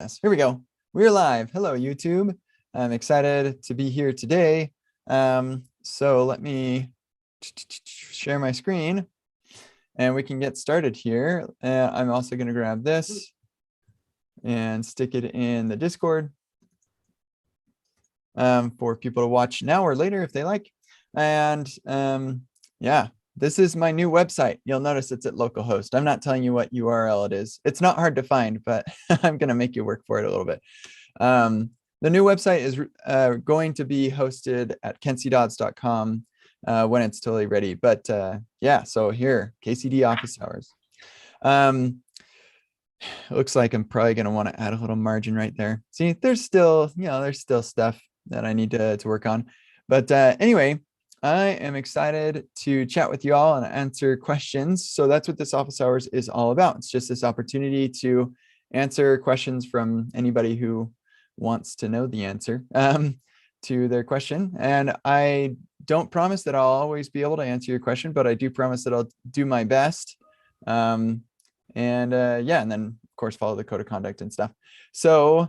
Here we go. We're live. Hello, YouTube. I'm excited to be here today. So let me share my screen and we can get started here. I'm also going to grab this and stick it in the Discord for people to watch now or later if they like. And yeah, this is my new website. You'll notice it's at localhost. I'm not telling you what URL it is. It's not hard to find, but I'm going to make you work for it a little bit. The new website is going to be hosted at kncdodds.com when it's totally ready. But yeah, so here, KCD Office Hours. It looks like I'm probably going to want to add a little margin right there. See, there's still, there's still stuff that I need to work on. But anyway, I am excited to chat with you all and answer questions. So that's what this office hours is all about. It's just this opportunity to answer questions from anybody who wants to know the answer to their question. And I don't promise that I'll always be able to answer your question, but I do promise that I'll do my best. Yeah, and then of course follow the code of conduct and stuff. So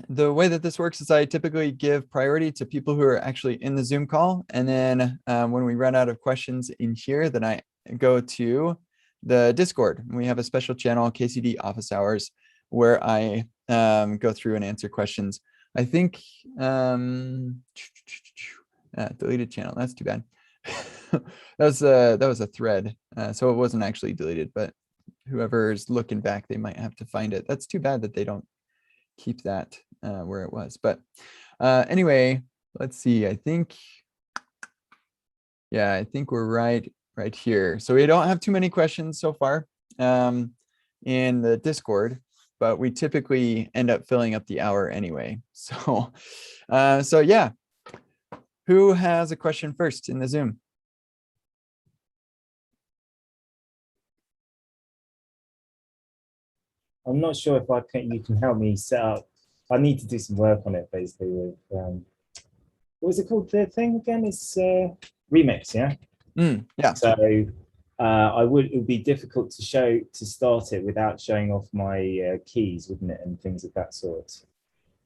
the way that this works is I typically give priority to people who are actually in the Zoom call. And then when we run out of questions in here, then I go to the Discord. We have a special channel, KCD Office Hours, where I go through and answer questions. I think deleted channel. That's too bad. that was a thread, so it wasn't actually deleted. But whoever's looking back, they might have to find it. That's too bad that they don't keep that where it was. But anyway, let's see. I think we're right here. So we don't have too many questions so far in the Discord, but we typically end up filling up the hour anyway. So yeah, who has a question first in the Zoom? I'm not sure if you can help me set up. I need to do some work on it basically with what was it called? The thing again? It's Remix, yeah. Yeah. So it would be difficult to start it without showing off my keys, wouldn't it, and things of that sort.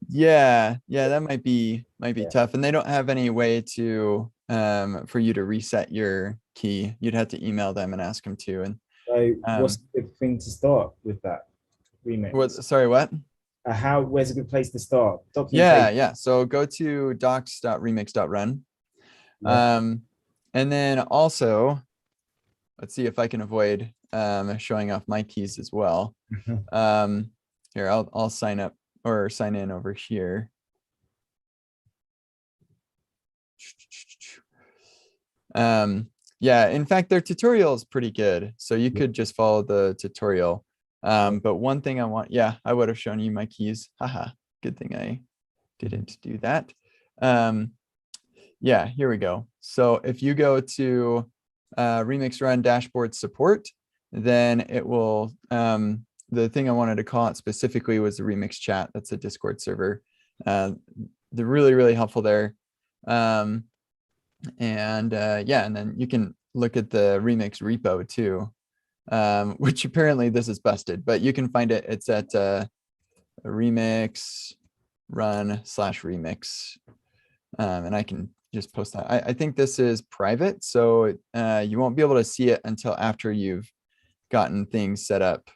Yeah, that might be tough, and they don't have any way to for you to reset your key. You'd have to email them and ask them to. And so what's the good thing to start with that Remix? Sorry, what? Where's a good place to start? Yeah. So go to docs.remix.run. Yeah. And then also, let's see if I can avoid showing off my keys as well. Here, I'll sign up or sign in over here. Yeah, in fact, their tutorial is pretty good. So you could just follow the tutorial. But one thing I would have shown you my keys. Haha, good thing I didn't do that. Yeah, here we go. So if you go to Remix Run Dashboard Support, then it will, the thing I wanted to call out specifically was the Remix Chat. That's a Discord server. They're really, really helpful there. Yeah, and then you can look at the Remix repo too. Which apparently this is busted, but you can find it. It's at remix run/remix. And I can just post that. I think this is private, so you won't be able to see it until after you've gotten things set up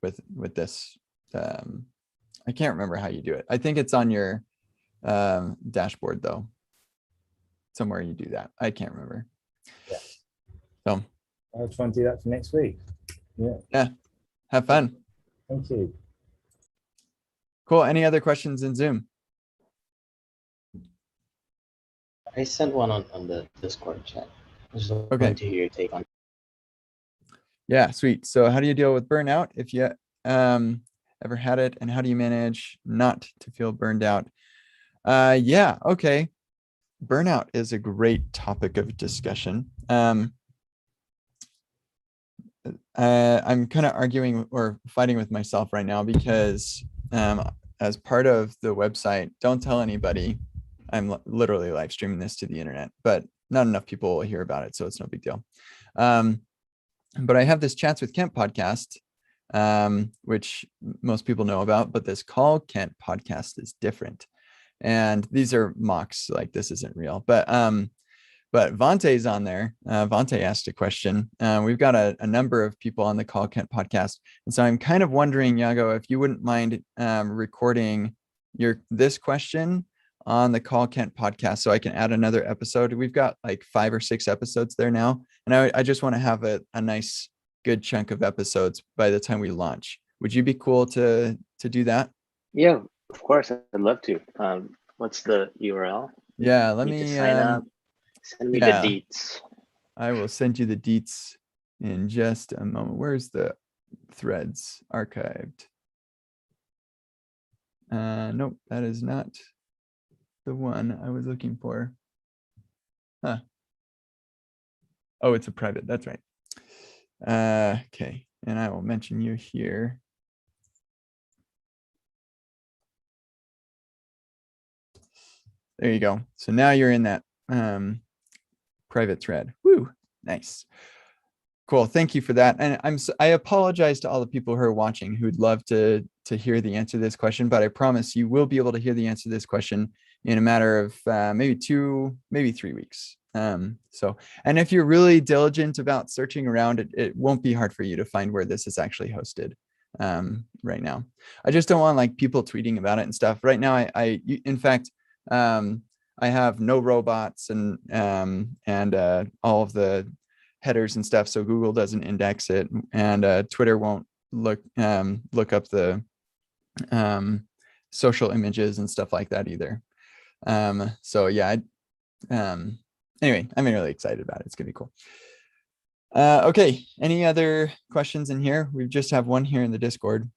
with this. I can't remember how you do it. I think it's on your dashboard though. Somewhere you do that. I can't remember. Yeah. So I'll try and do that for next week. Yeah. Have fun. Thank you. Cool. Any other questions in Zoom? I sent one on the Discord chat. Okay. To hear your take on it. Yeah, sweet. So how do you deal with burnout if you ever had it, and how do you manage not to feel burned out? Yeah, okay. Burnout is a great topic of discussion. I'm kind of arguing or fighting with myself right now because as part of the website, don't tell anybody, I'm literally live streaming this to the internet, but not enough people will hear about it, so it's no big deal. But I have this Chats with Kent podcast which most people know about, but this Call Kent podcast is different. And these are mocks, like this isn't real, but Vante's on there. Vante asked a question. We've got a number of people on the Call Kent podcast. And so I'm kind of wondering, Yago, if you wouldn't mind recording this question on the Call Kent podcast so I can add another episode. We've got like 5 or 6 episodes there now. And I just want to have a nice, good chunk of episodes by the time we launch. Would you be cool to do that? Yeah, of course. I'd love to. What's the URL? Yeah, let Need me to sign up. Send me yeah. the deets. I will send you the deets in just a moment. Where's the threads archived? Nope, that is not the one I was looking for. Huh. Oh, it's a private. That's right. Okay, and I will mention you here. There you go. So now you're in that private thread. Woo, nice. Cool. Thank you for that. And I apologize to all the people who are watching who'd love to hear the answer to this question, but I promise you will be able to hear the answer to this question in a matter of maybe 2, maybe 3 weeks. And if you're really diligent about searching around, it won't be hard for you to find where this is actually hosted right now. I just don't want like people tweeting about it and stuff. Right now, in fact, I have no robots and all of the headers and stuff, so Google doesn't index it, and Twitter won't look up the social images and stuff like that either. So yeah, anyway, I'm really excited about it. It's gonna be cool. Okay, any other questions in here? We just have one here in the Discord.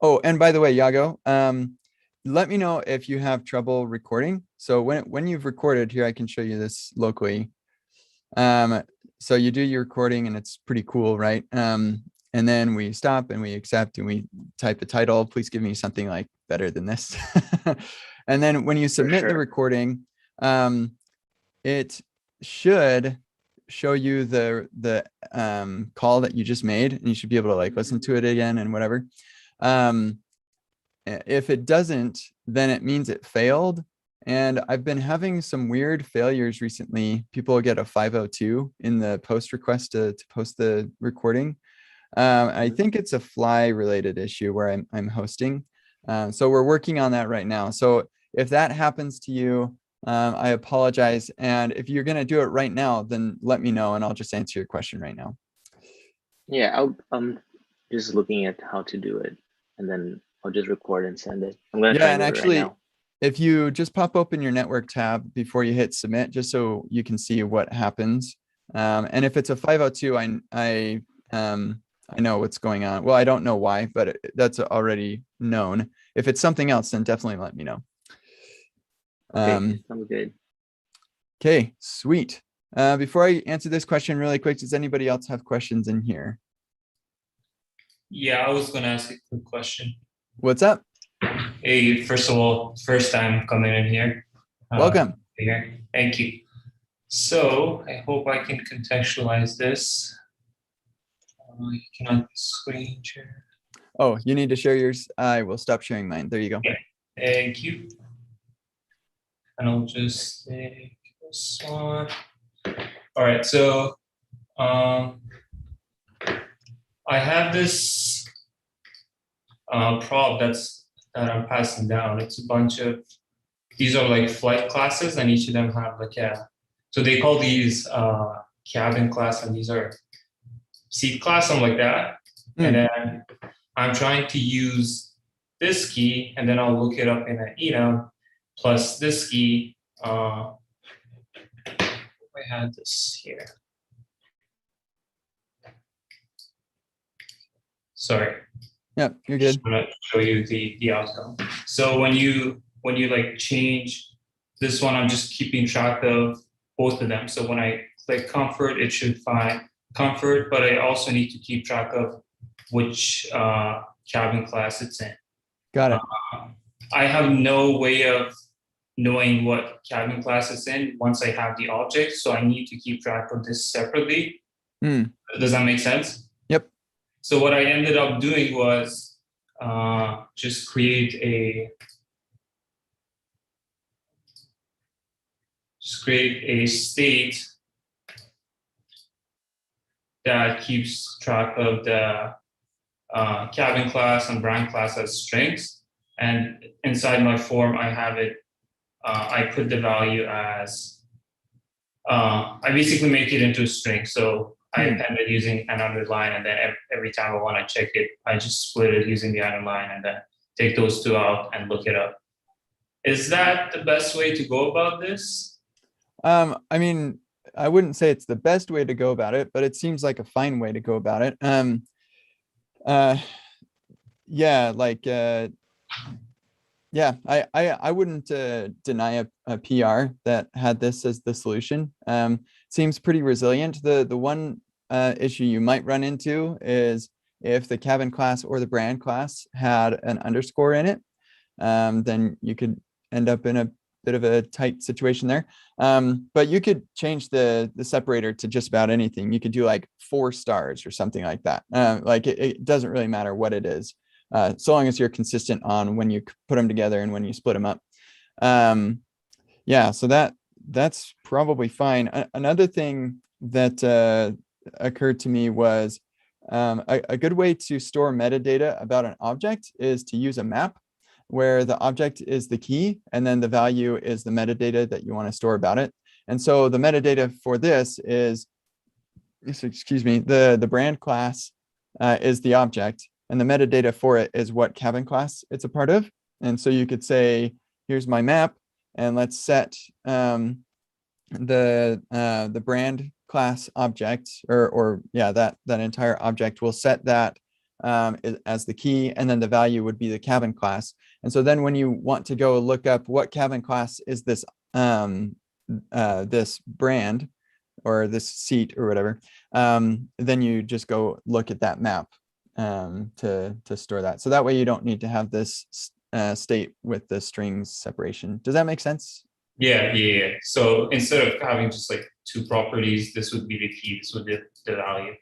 Oh, and by the way, Yago, let me know if you have trouble recording. So when you've recorded here, I can show you this locally. So you do your recording and it's pretty cool, right? And then we stop and we accept and we type the title. Please give me something like better than this. And then when you submit the recording, it should show you the call that you just made, and you should be able to like listen to it again and whatever. If it doesn't, then it means it failed. And I've been having some weird failures recently. People get a 502 in the post request to post the recording. I think it's a Fly related issue where I'm hosting. So we're working on that right now. So if that happens to you, I apologize. And if you're going to do it right now, then let me know and I'll just answer your question right now. Yeah, I'm just looking at how to do it, and then I'll just record and send it. I'm going to try and actually, right now. If you just pop open your network tab before you hit submit, just so you can see what happens. And if it's a 502, I know what's going on. Well, I don't know why, but that's already known. If it's something else, then definitely let me know. Okay, sounds good. Okay, sweet. Before I answer this question really quick, does anybody else have questions in here? Yeah, I was going to ask a quick question. What's up? Hey, first of all, first time coming in here. Welcome. Here. Thank you. So I hope I can contextualize this. You cannot screen share. Oh, you need to share yours. I will stop sharing mine. There you go. Yeah. Thank you. And I'll just take this one. All right. So I have this prop that I'm passing down. It's a bunch of, these are like flight classes, and each of them have like so they call these cabin class, and these are seat class, something like that. And then I'm trying to use this key, and then I'll look it up in an enum plus this key. I had this here. Sorry. Yeah, you're good. I'm gonna show you the outcome. So when you like change this one, I'm just keeping track of both of them. So when I click comfort, it should find comfort, but I also need to keep track of which cabin class it's in. Got it. I have no way of knowing what cabin class it's in once I have the object, so I need to keep track of this separately. Does that make sense? So what I ended up doing was just create a state that keeps track of the cabin class and brand class as strings. And inside my form, I have it, I put the value as, I basically make it into a string. So I append it using an underline, and then every time I want to check it, I just split it using the underline and then take those two out and look it up. Is that the best way to go about this? I mean, I wouldn't say it's the best way to go about it, but it seems like a fine way to go about it. Yeah, like, yeah, I wouldn't deny a PR that had this as the solution. Seems pretty resilient. The one issue you might run into is if the cabin class or the brand class had an underscore in it, then you could end up in a bit of a tight situation there. But you could change the separator to just about anything. You could do like 4 stars or something like that. Like it doesn't really matter what it is, so long as you're consistent on when you put them together and when you split them up. Yeah, so that's probably fine. Another thing that occurred to me was a good way to store metadata about an object is to use a map, where the object is the key and then the value is the metadata that you want to store about it. And so the metadata for this is, excuse me, the brand class is the object, and the metadata for it is what cabin class it's a part of. And so you could say, here's my map, and let's set the brand class object, or yeah, that entire object, will set that as the key, and then the value would be the cabin class. And so then when you want to go look up what cabin class is this this brand or this seat or whatever, then you just go look at that map to store that. So that way you don't need to have this state with the strings separation. Does that make sense? Yeah. So instead of having just like 2 properties, this would be the key, this would be the value.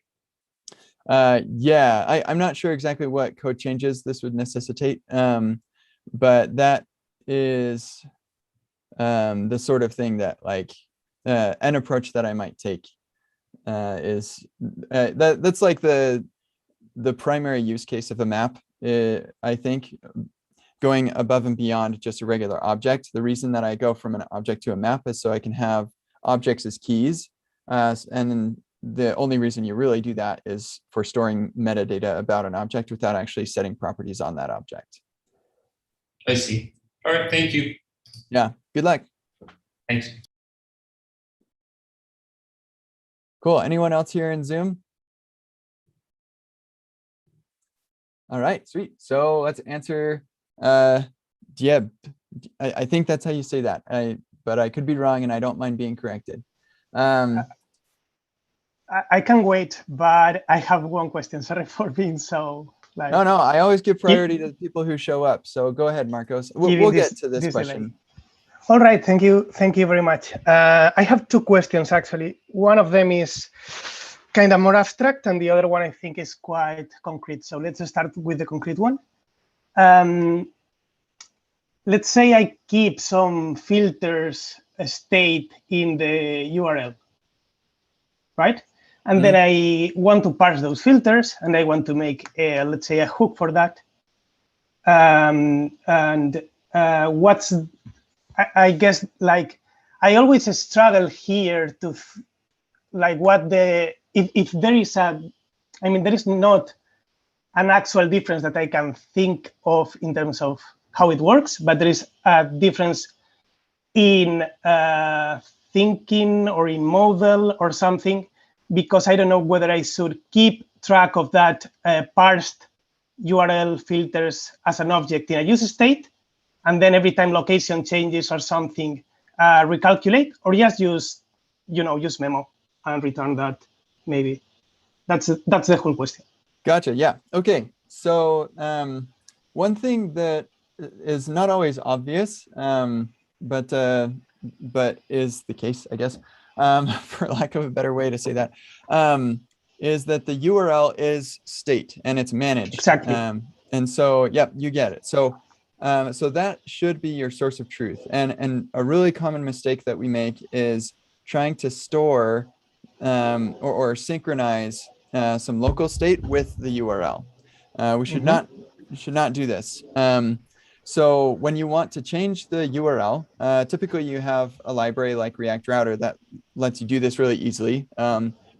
Yeah, I'm not sure exactly what code changes this would necessitate, but that is the sort of thing that, like, an approach that I might take is that's like the primary use case of a map. I think going above and beyond just a regular object. The reason that I go from an object to a map is so I can have objects as keys, and then the only reason you really do that is for storing metadata about an object without actually setting properties on that object. I see. All right, thank you. Yeah, good luck. Thanks. Cool. Anyone else here in Zoom? All right, sweet. So let's answer Dieb. I think that's how you say that. But I could be wrong, and I don't mind being corrected. I can wait, but I have one question. Sorry for being so like. No, I always give priority to the people who show up. So go ahead, Marcos. We'll get to this question. All right, thank you very much. I have 2 questions actually. One of them is kind of more abstract, and the other one I think is quite concrete. So let's start with the concrete one. Let's say I keep some filters state in the URL, right? And then I want to parse those filters, and I want to make, let's say, a hook for that. I guess, like, I always struggle here to, like, if there is there is not an actual difference that I can think of in terms of how it works, but there is a difference in thinking or in model or something, because I don't know whether I should keep track of that parsed URL filters as an object in a use state, and then every time location changes or something, recalculate, or just use memo and return that. Maybe that's the whole question. Gotcha. Yeah. Okay. So one thing that is not always obvious, but is the case, I guess, for lack of a better way to say that, is that the URL is state and it's managed. Exactly. And so, yep, you get it. So, so that should be your source of truth. And a really common mistake that we make is trying to store or synchronize some local state with the URL. We should not do this. So when you want to change the URL, typically you have a library like React Router that lets you do this really easily.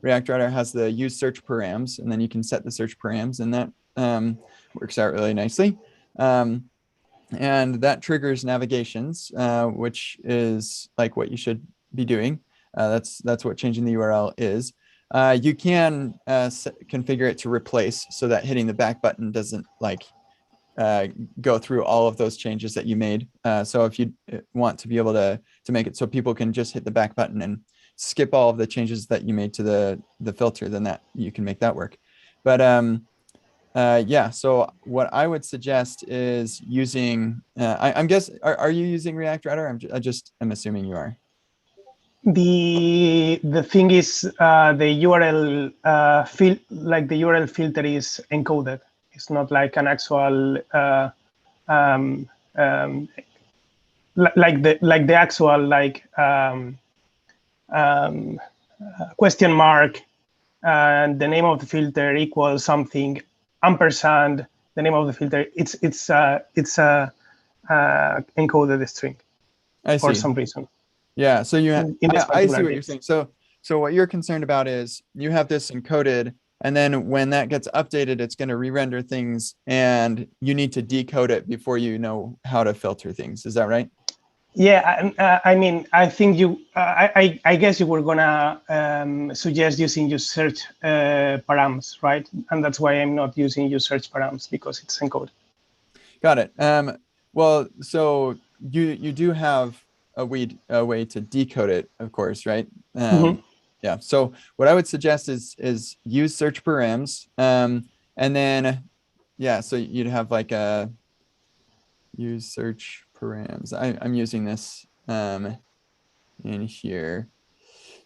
React Router has the use search params, and then you can set the search params, and that works out really nicely. And that triggers navigations, which is like what you should be doing. That's what changing the URL is. You can configure it to replace so that hitting the back button doesn't like go through all of those changes that you made. So if you want to be able to make it so people can just hit the back button and skip all of the changes that you made to the filter, then that you can make that work. But yeah, so what I would suggest is using, I'm guessing, are you using React Router? I'm assuming you are. The thing is the URL the URL filter is encoded. It's not like an actual like the actual question mark and the name of the filter equals something ampersand the name of the filter. It's encoded string for some reason. Yeah, so you I see what you're case. saying. So what you're concerned about is you have this encoded, and then when that gets updated, it's going to re-render things, and you need to decode it before you know how to filter things. Is that right? Yeah, I mean, I think I guess you were gonna suggest using use search params, right? And that's why I'm not using use search params, because it's encoded. Got it. Well, so you do have a way to decode it, of course, right? Yeah. So what I would suggest is use search params, and then yeah, so you'd have like a use search params. I'm using this in here.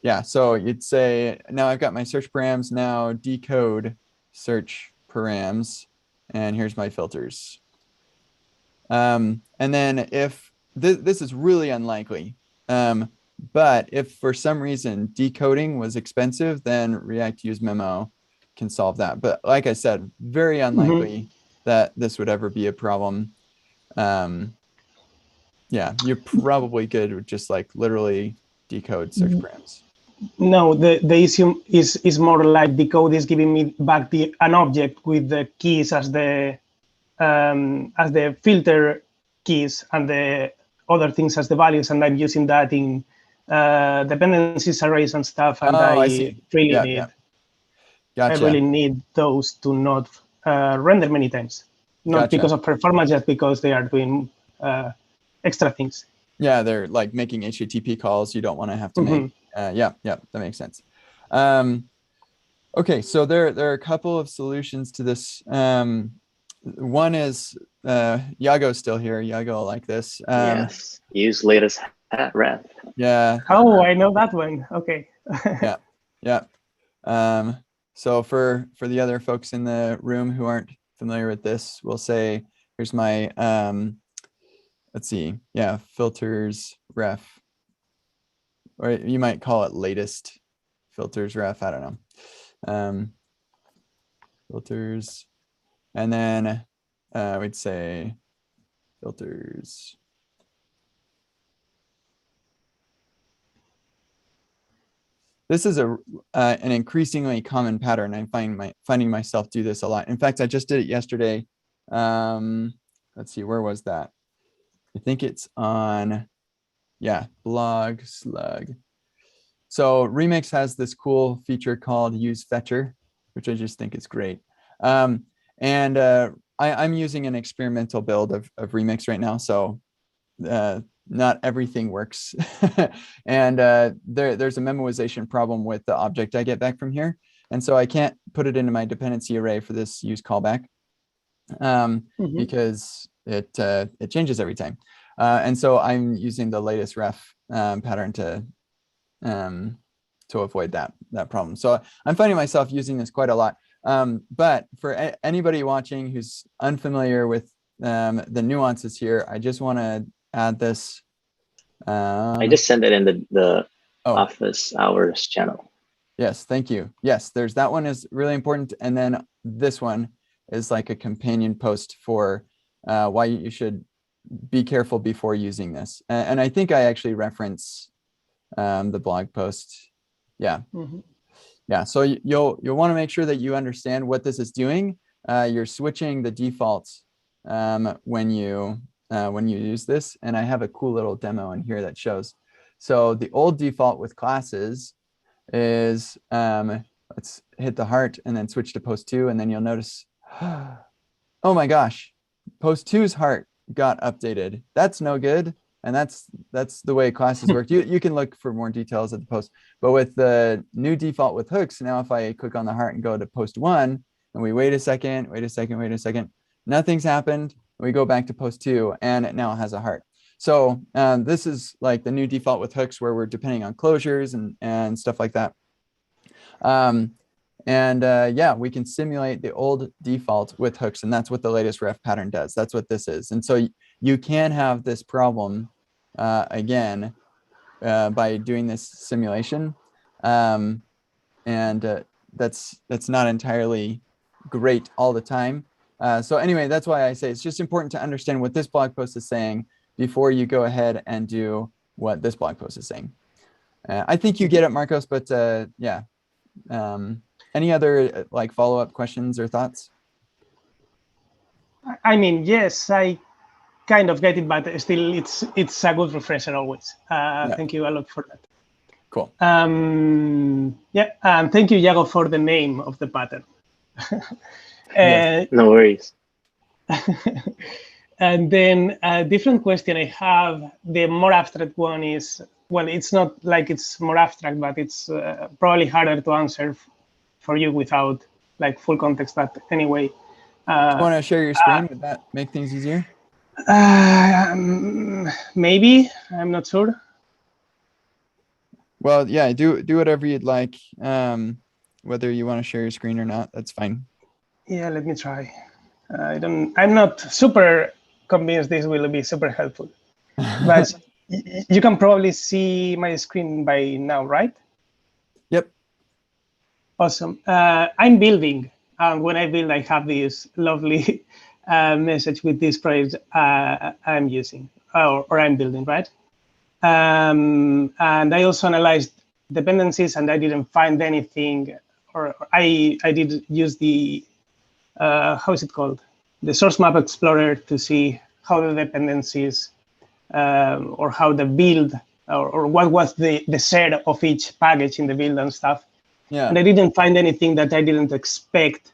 Yeah, so you'd say, now I've got my search params, now decode search params, and here's my filters. And then if this is really unlikely, but if for some reason decoding was expensive, then React Use Memo can solve that. But like I said, very unlikely that this would ever be a problem. Yeah, you're probably good with just like literally decode search params. No, the issue is more like the code is giving me back an object with the keys as the filter keys and the other things as the values, and I'm using that in dependencies arrays and stuff. And I really need, Gotcha. I really need those to not render many times, not because of performance, just because they are doing extra things. Yeah, they're like making HTTP calls you don't want to have to make. Yeah, that makes sense. Okay, so there are a couple of solutions to this. One is Yago's still here. Yago will like this. Yes, use latest ref. Yeah. Oh, I know that one. Okay. Yeah. So for the other folks in the room who aren't familiar with this, we'll say here's my let's see. Yeah, filters ref, or you might call it latest filters ref. I don't know. Filters, and then we'd say filters. This is an increasingly common pattern. I'm finding myself do this a lot. In fact, I just did it yesterday. Let's see, where was that? I think it's on, yeah, blog slug. So Remix has this cool feature called use fetcher, which I just think is great. I'm using an experimental build of Remix right now, so not everything works. And there's a memoization problem with the object I get back from here. And so I can't put it into my dependency array for this use callback because it changes every time. And so I'm using the latest ref pattern to to avoid that problem. So I'm finding myself using this quite a lot. But for anybody watching who's unfamiliar with the nuances here, I just want to add this. I just sent it in the Office Hours channel. Yes, thank you. Yes, there's that one is really important. And then this one is like a companion post for why you should be careful before using this. And I think I actually reference the blog post. Yeah. Mm-hmm. Yeah, so you'll want to make sure that you understand what this is doing. You're switching the defaults when you use this, and I have a cool little demo in here that shows. So the old default with classes is let's hit the heart and then switch to post 2, and then you'll notice, oh my gosh, post 2's heart got updated. That's no good. And that's the way classes work. You can look for more details at the post. But with the new default with hooks, now if I click on the heart and go to post 1, and we wait a second, nothing's happened. We go back to post 2, and it now has a heart. So this is like the new default with hooks, where we're depending on closures and stuff like that. Yeah, we can simulate the old default with hooks, and that's what the latest ref pattern does. That's what this is. And so you can have this problem again by doing this simulation, and that's not entirely great all the time. So anyway, that's why I say it's just important to understand what this blog post is saying before you go ahead and do what this blog post is saying. I think you get it, Marcos, but yeah. Any other like follow-up questions or thoughts? I mean, yes, I kind of get it, but still it's a good refresher always. Yeah. Thank you a lot for that. Cool. Yeah, and thank you, Iago, for the name of the pattern. Yes, no worries. And then a different question I have, the more abstract one is, well, it's not like it's more abstract, but it's probably harder to answer for you without like full context, but anyway. You want to share your screen? Would that make things easier? Maybe, I'm not sure. Well, yeah, do whatever you'd like. Whether you want to share your screen or not, that's fine. Yeah, let me try. I'm not super convinced this will be super helpful, but you can probably see my screen by now, right? Yep. Awesome. I'm building, and when I build, I have this lovely message with this project I'm using or I'm building, right? And I also analyzed dependencies, and I didn't find anything, or I did use the how is it called? The source map explorer to see how the dependencies or how the build or what was the set of each package in the build and stuff. Yeah. And I didn't find anything that I didn't expect.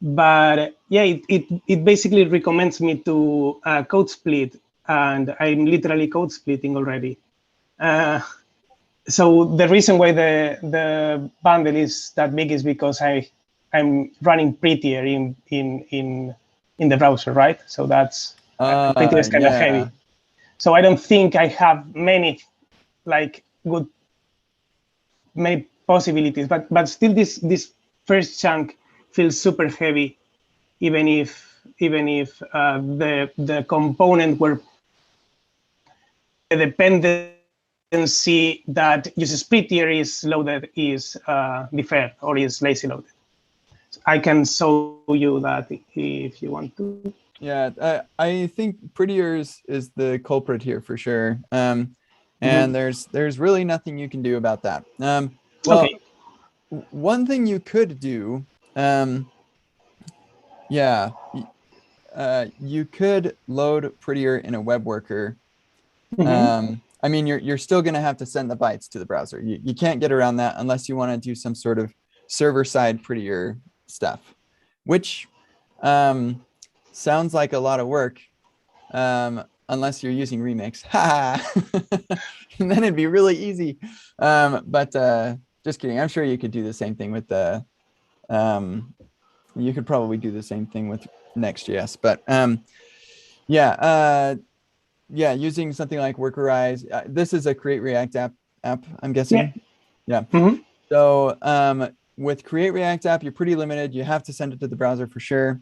But yeah, it basically recommends me to code split, and I'm literally code splitting already. So the reason why the bundle is that big is because I'm running Prettier in the browser, right? So that's Prettier is kind of heavy. So I don't think I have many possibilities, but still this first chunk feels super heavy, even if the component where the dependency that uses Prettier is loaded is deferred or is lazy loaded. I can show you that if you want to. Yeah, I think Prettier is the culprit here for sure. And there's really nothing you can do about that. Well, okay. One thing you could do, you could load Prettier in a web worker. I mean, you're still going to have to send the bytes to the browser. You can't get around that unless you want to do some sort of server-side Prettier stuff, which sounds like a lot of work, unless you're using Remix. And then it'd be really easy. But just kidding. I'm sure you could do the same thing with the, you could probably do the same thing with Next.js. But yeah, using something like Workerize. This is a Create React app, I'm guessing. Yeah. Mhm. So with Create React App, you're pretty limited. You have to send it to the browser for sure.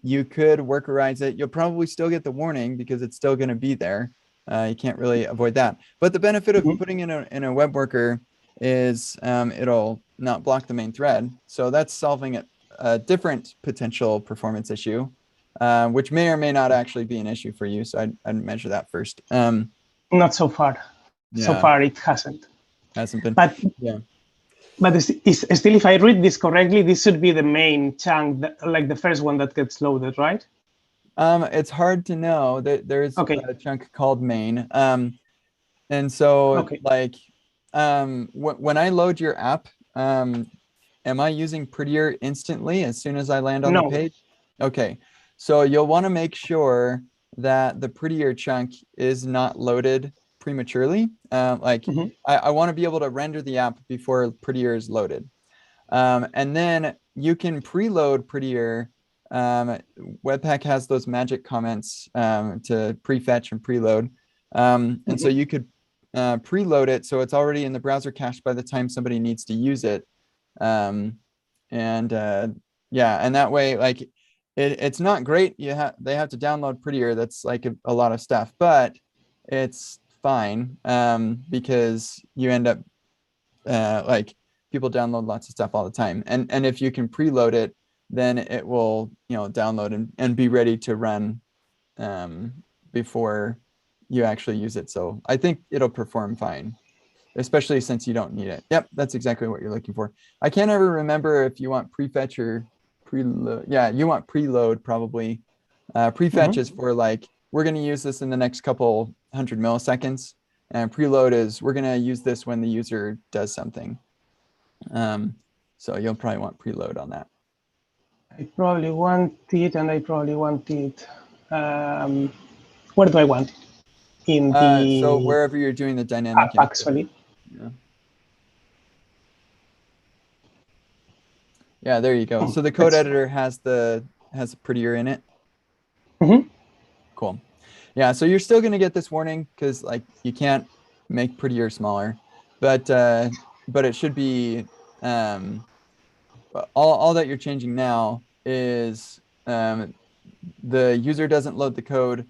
You could workerize it. You'll probably still get the warning because it's still going to be there. You can't really avoid that. But the benefit of Mhm. putting in a web worker is it'll not block the main thread. So that's solving a different potential performance issue, which may or may not actually be an issue for you. So I'd measure that first. Not so far. So Yeah, far, it hasn't. hasn't been. But Yeah. still, if I read this correctly, this should be the main chunk, like the first one that gets loaded, right? It's hard to know that there's Okay. a chunk called main. And so Okay. like when I load your app, am I using Prettier instantly as soon as I land on the No. page? Okay. So you'll want to make sure that the Prettier chunk is not loaded prematurely. Mhm. I want to be able to render the app before Prettier is loaded. And then you can preload Prettier. Webpack has those magic comments to prefetch and preload. And so you could preload it so it's already in the browser cache by the time somebody needs to use it. Yeah, and that way, like it's not great. They have to download Prettier. That's like a lot of stuff, but it's fine because you end up like people download lots of stuff all the time. And if you can preload it, then it will, download and be ready to run before you actually use it. So I think it'll perform fine, especially since you don't need it. Yep, that's exactly what you're looking for. I can't ever remember if you want prefetch or preload. Yeah, you want preload probably. Prefetch is for like, we're going to use this in the next couple 100 milliseconds. And preload is we're going to use this when the user does something. So you'll probably want preload on that. I probably want it, and I probably want it. Where do I want it? In the So wherever you're doing the dynamic app, actually. Yeah, there you go. So the code editor has Prettier in it. Mm-hmm. Cool. Yeah, so you're still going to get this warning because like you can't make Prettier smaller, but it should be all that you're changing now is the user doesn't load the code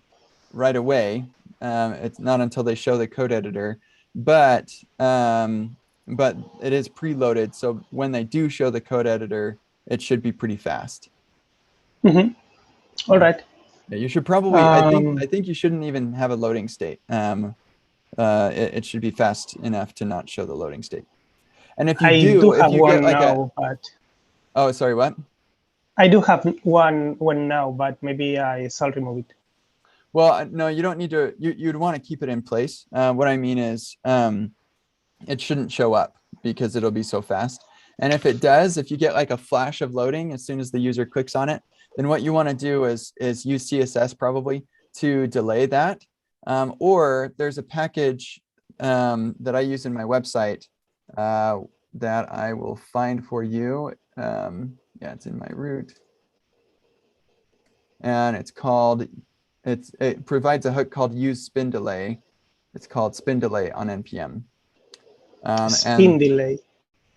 right away. It's not until they show the code editor, but it is preloaded. So when they do show the code editor, it should be pretty fast. Mm-hmm. All right. Yeah, you should probably. I think you shouldn't even have a loading state. It should be fast enough to not show the loading state. And if you do have if you one get like now, but oh, sorry, what? I do have one now, but maybe I shall remove it. Well, no, you don't need to. You'd want to keep it in place. What I mean is, it shouldn't show up because it'll be so fast. And if it does, if you get like a flash of loading as soon as the user clicks on it, then what you want to do is use CSS probably to delay that. Or there's a package that I use in my website that I will find for you. Yeah, it's in my root. And it's called, it provides a hook called use spin delay. It's called spin delay on NPM. Spin delay.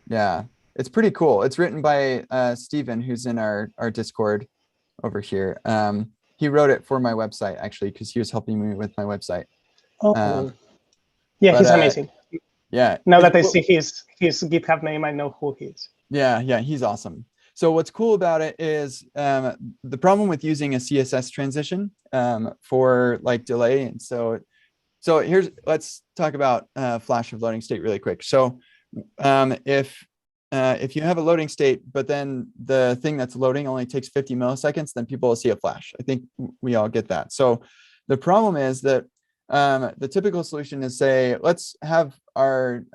Yeah, it's pretty cool. It's written by Steven, who's in our Discord over here. He wrote it for my website actually because he was helping me with my website. Oh, yeah, he's amazing. Yeah. Now that I see his GitHub name, I know who he is. Yeah, he's awesome. So what's cool about it is the problem with using a CSS transition for like delay. And so let's talk about flash of loading state really quick. So if you have a loading state, but then the thing that's loading only takes 50 milliseconds, then people will see a flash. I think we all get that. So the problem is that the typical solution is say, let's have our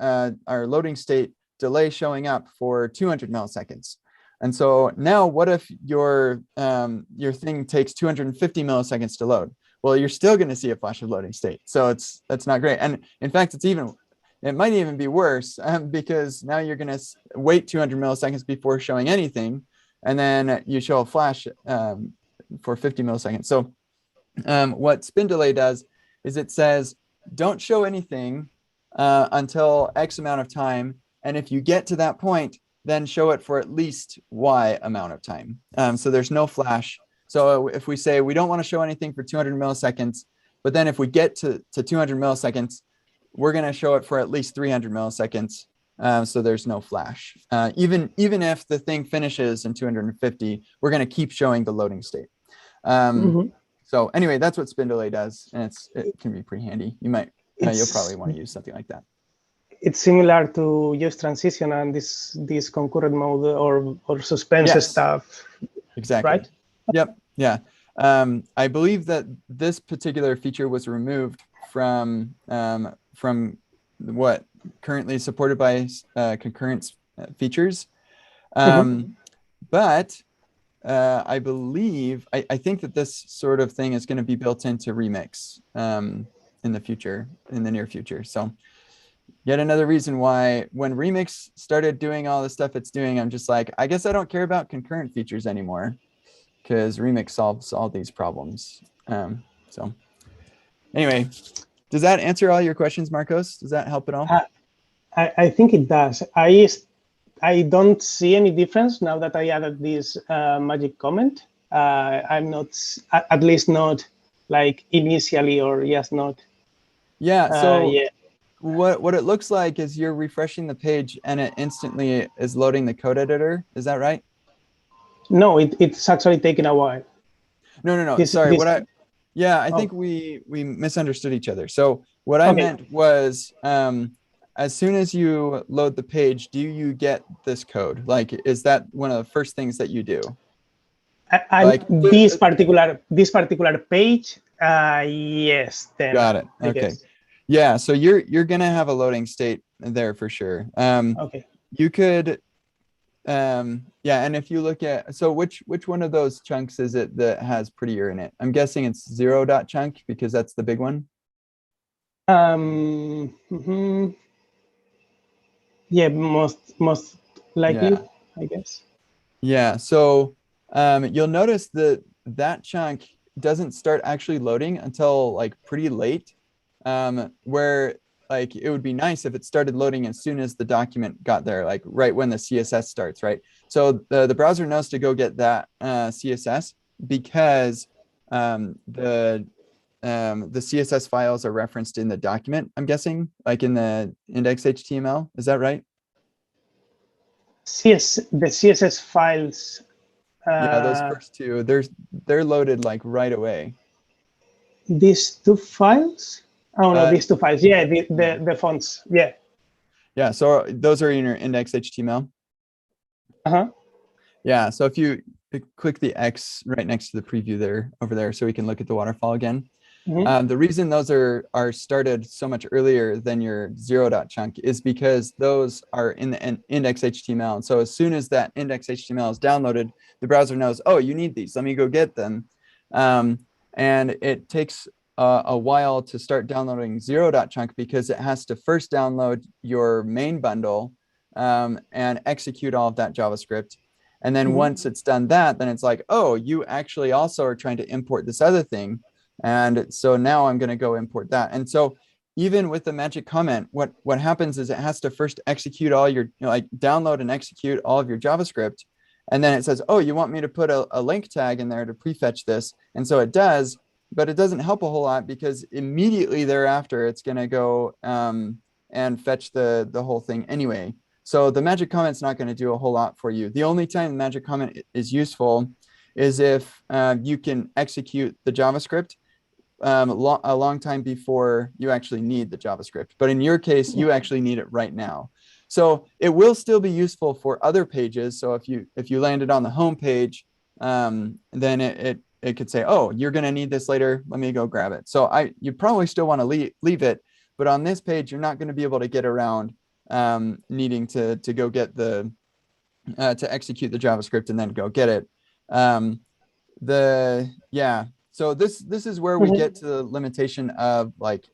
loading state delay showing up for 200 milliseconds. And so now what if your thing takes 250 milliseconds to load? Well, you're still going to see a flash of loading state. So that's not great. And in fact, it might even be worse because now you're going to wait 200 milliseconds before showing anything. And then you show a flash for 50 milliseconds. So what spin delay does is it says, don't show anything until X amount of time. And if you get to that point, then show it for at least Y amount of time. So there's no flash. So if we say we don't want to show anything for 200 milliseconds, but then if we get to 200 milliseconds, we're going to show it for at least 300 milliseconds. So there's no flash. Even if the thing finishes in 250, we're going to keep showing the loading state. So anyway, that's what spin delay does, and it can be pretty handy. You'll probably want to use something like that. It's similar to just transition and this concurrent mode or suspense stuff. Exactly. Right? Yep. Yeah. I believe that this particular feature was removed from what currently is supported by concurrence features. But I believe, I think that this sort of thing is going to be built into Remix in the near future. So yet another reason why when Remix started doing all the stuff it's doing, I'm just like, I guess I don't care about concurrent features anymore, because Remix solves all these problems. So anyway, does that answer all your questions, Marcos? Does that help at all? I think it does. I don't see any difference now that I added this magic comment. I'm not, at least not like initially, or just not. Yeah, so yeah. What it looks like is you're refreshing the page and it instantly is loading the code editor. Is that right? No, it's actually taking a while. No. Sorry. I think we misunderstood each other. So what I meant was, as soon as you load the page, do you get this code? Like, is that one of the first things that you do? Like this particular page, yes. Then got it. Okay. Yeah. So you're gonna have a loading state there for sure. Okay. You could, and if you look at, so which one of those chunks is it that has Prettier in it? I'm guessing it's 0.chunk because that's the big one. Yeah, most likely, I guess. Yeah. So you'll notice that chunk doesn't start actually loading until like pretty late, where like it would be nice if it started loading as soon as the document got there, like right when the CSS starts, right? So the browser knows to go get that CSS because the CSS files are referenced in the document, I'm guessing, like in the index HTML. Is that right? The CSS files. Yeah, those first two, they're loaded like right away. These two files? Oh no, these two files. Yeah, the fonts. Yeah. Yeah, so those are in your index HTML. Yeah, so if you click the X right next to the preview there, over there, so we can look at the waterfall again. The reason those are started so much earlier than your 0.chunk is because those are in the index HTML. And so as soon as that index HTML is downloaded, the browser knows, oh, you need these, let me go get them. And it takes a while to start downloading 0.chunk because it has to first download your main bundle and execute all of that JavaScript. And then once it's done that, then it's like, oh, you actually also are trying to import this other thing. And so now I'm going to go import that. And so even with the magic comment, what happens is it has to first execute all your, like download and execute all of your JavaScript. And then it says, oh, you want me to put a link tag in there to prefetch this. And so it does, but it doesn't help a whole lot because immediately thereafter, it's going to go and fetch the whole thing anyway. So the magic comment's not going to do a whole lot for you. The only time the magic comment is useful is if you can execute the JavaScript a long time before you actually need the JavaScript. But in your case, you actually need it right now. So it will still be useful for other pages. So if you landed on the home page, then it could say, oh, you're going to need this later. Let me go grab it. So you probably still want to leave it. But on this page, you're not going to be able to get around needing to go get to execute the JavaScript and then go get it. So this is where we get to the limitation of like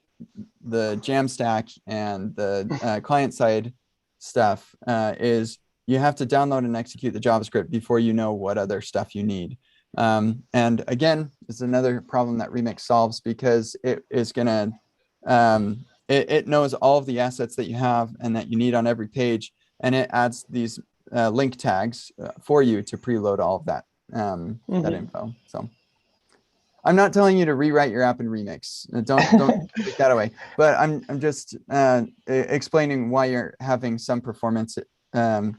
the Jamstack and the client side stuff is you have to download and execute the JavaScript before you know what other stuff you need. And again, it's another problem that Remix solves because it is gonna it knows all of the assets that you have and that you need on every page, and it adds these link tags for you to preload all of that that info. So I'm not telling you to rewrite your app in Remix. Don't take that away. But I'm just explaining why you're having some performance. And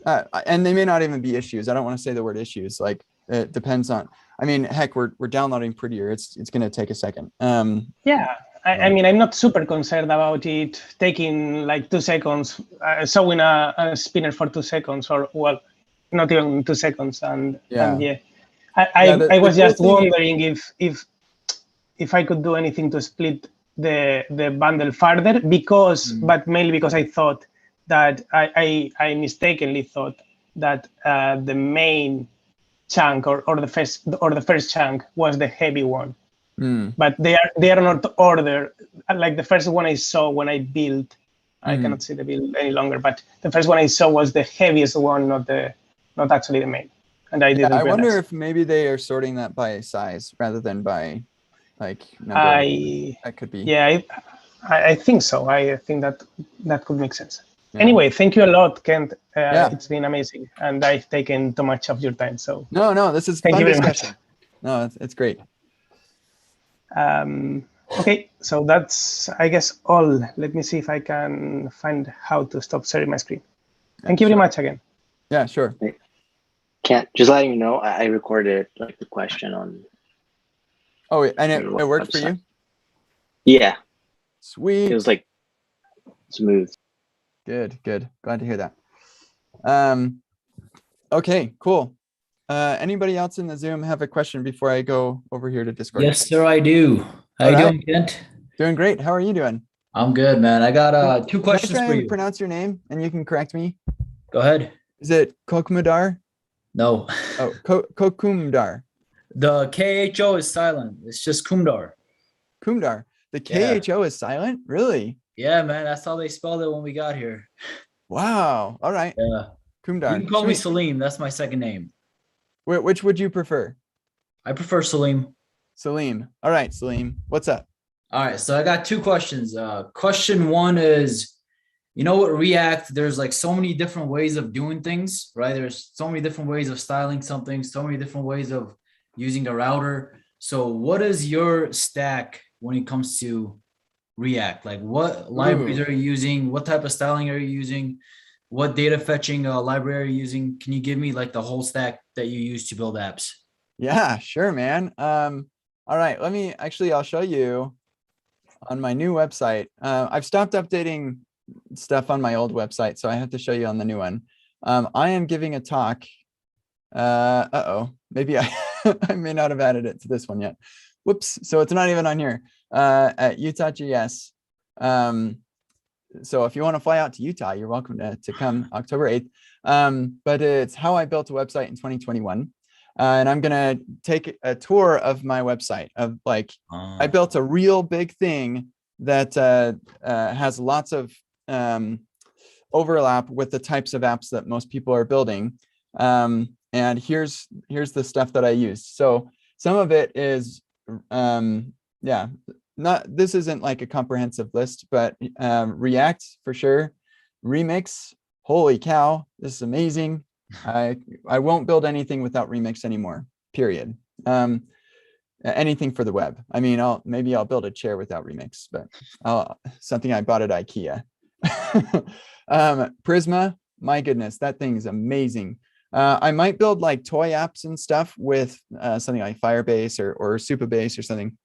they may not even be issues. I don't want to say the word issues. Like it depends on. I mean, heck, we're downloading Prettier. It's going to take a second. Yeah. I mean, I'm not super concerned about it taking like 2 seconds, showing a spinner for 2 seconds, or well, not even 2 seconds. And yeah. I was just wondering if I could do anything to split the bundle further, because but mainly because I thought that I mistakenly thought that the main chunk or the first chunk was the heavy one. But they are not ordered. Like the first one I saw when I built, I cannot see the build any longer, but the first one I saw was the heaviest one, not actually the main. And I didn't. I wonder if maybe they are sorting that by size rather than by like number. That could be. Yeah, I think so. I think that could make sense. Yeah. Anyway, thank you a lot, Kent. It's been amazing, and I've taken too much of your time. So no, this is thank fun you very discussion. Much. No, it's great. Okay, so that's, I guess, all. Let me see if I can find how to stop sharing my screen. Thank you very much again. Yeah, sure. Can't just letting you know, I recorded like the question on. Oh, and it worked for you? Yeah. Sweet. It was like smooth. Good. Glad to hear that. Okay, cool. Anybody else in the Zoom have a question before I go over here to Discord? Yes, sir, I do. How you doing, Kent? Doing great. How are you doing? I'm good, man. I got 2 questions Can I try for and you. pronounce your name and you can correct me? Go ahead. Is it Kokmudar? No. Oh, Kokumdar. The KHO is silent. It's just Kumdar. Kumdar. The KHO is silent? Really? Yeah, man. That's how they spelled it when we got here. Wow. All right. Yeah. Kumdar. You can call me Salim. That's my second name. Which would you prefer? I prefer Salim. Salim. All right, Salim. What's up? All right. So I got 2 questions. Question 1 is, you know what, React, there's like so many different ways of doing things, right? There's so many different ways of styling something, so many different ways of using a router. So what is your stack when it comes to React? Like what libraries are you using? What type of styling are you using? What data fetching library are you using? Can you give me like the whole stack that you use to build apps? Yeah, sure, man. All right, I'll show you on my new website. I've stopped updating stuff on my old website, so I have to show you on the new one. I am giving a talk. Maybe I may not have added it to this one yet. Whoops. So it's not even on here at Utah.js. So if you want to fly out to Utah, you're welcome to come October 8th. But it's how I built a website in 2021. And I'm going to take a tour of my website of like, I built a real big thing that has lots of overlap with the types of apps that most people are building. And here's the stuff that I use. So some of it is, this isn't like a comprehensive list, but React for sure. Remix, holy cow, this is amazing. I won't build anything without Remix anymore, period. Anything for the web. I mean, maybe I'll build a chair without Remix, but something I bought at IKEA. Prisma, my goodness, that thing is amazing. I might build like toy apps and stuff with something like Firebase or Supabase or something,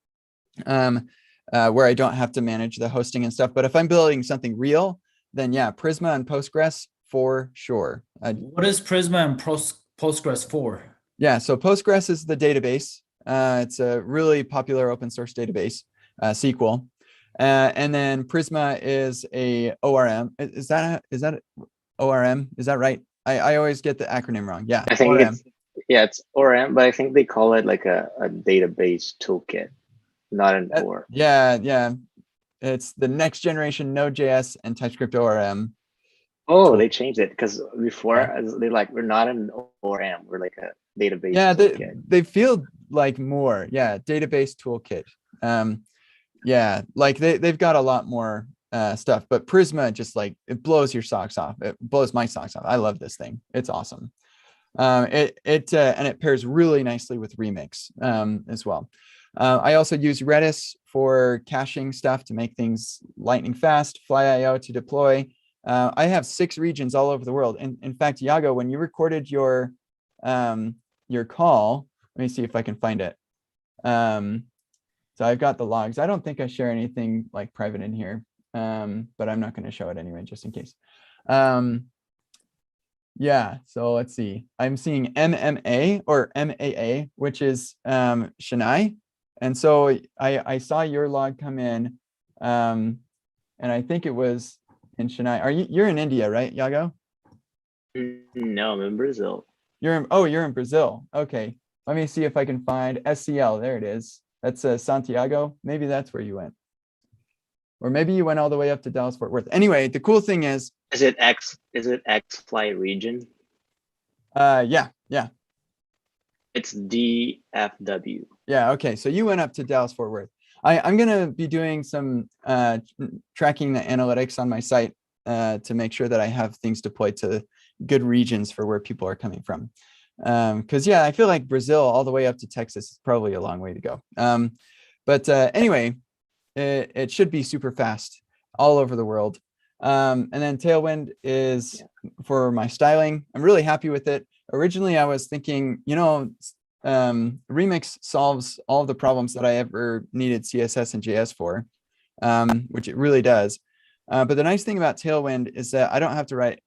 where I don't have to manage the hosting and stuff. But if I'm building something real, then yeah, Prisma and Postgres for sure. What is Prisma and Postgres for? Yeah, so Postgres is the database. It's a really popular open source database, SQL. And then Prisma is a ORM. Is that ORM? Is that right? I always get the acronym wrong. Yeah, I think it's ORM, but I think they call it like a database toolkit, not an ORM. Yeah. It's the next generation Node.js and TypeScript ORM. Oh, they changed it because before they're like, we're not an ORM, we're like a database toolkit. They feel like more, database toolkit. Like they've got a lot more stuff, but Prisma just like, it blows your socks off. It blows my socks off. I love this thing. It's awesome. And it pairs really nicely with Remix as well. I also use Redis for caching stuff to make things lightning fast, FlyIO to deploy. I have 6 regions all over the world. And in fact, Iago, when you recorded your call, let me see if I can find it. So I've got the logs. I don't think I share anything like private in here, but I'm not going to show it anyway, just in case. Yeah, so let's see. I'm seeing MMA or MAA, which is Chennai. And so I saw your log come in, and I think it was in Chennai. You're in India, right, Iago? No, I'm in Brazil. You're in Brazil. Okay, let me see if I can find SCL. There it is. That's Santiago. Maybe that's where you went, or maybe you went all the way up to Dallas Fort Worth. Anyway, the cool thing is it X flight region? Yeah. It's DFW. Yeah, okay. So you went up to Dallas Fort Worth. I'm gonna be doing some tracking the analytics on my site to make sure that I have things deployed to good regions for where people are coming from. Because yeah, I feel like Brazil all the way up to Texas is probably a long way to go. But anyway, it should be super fast all over the world. And then Tailwind is for my styling. I'm really happy with it. Originally, I was thinking, Remix solves all of the problems that I ever needed CSS and JS for, which it really does. But the nice thing about Tailwind is that I don't have to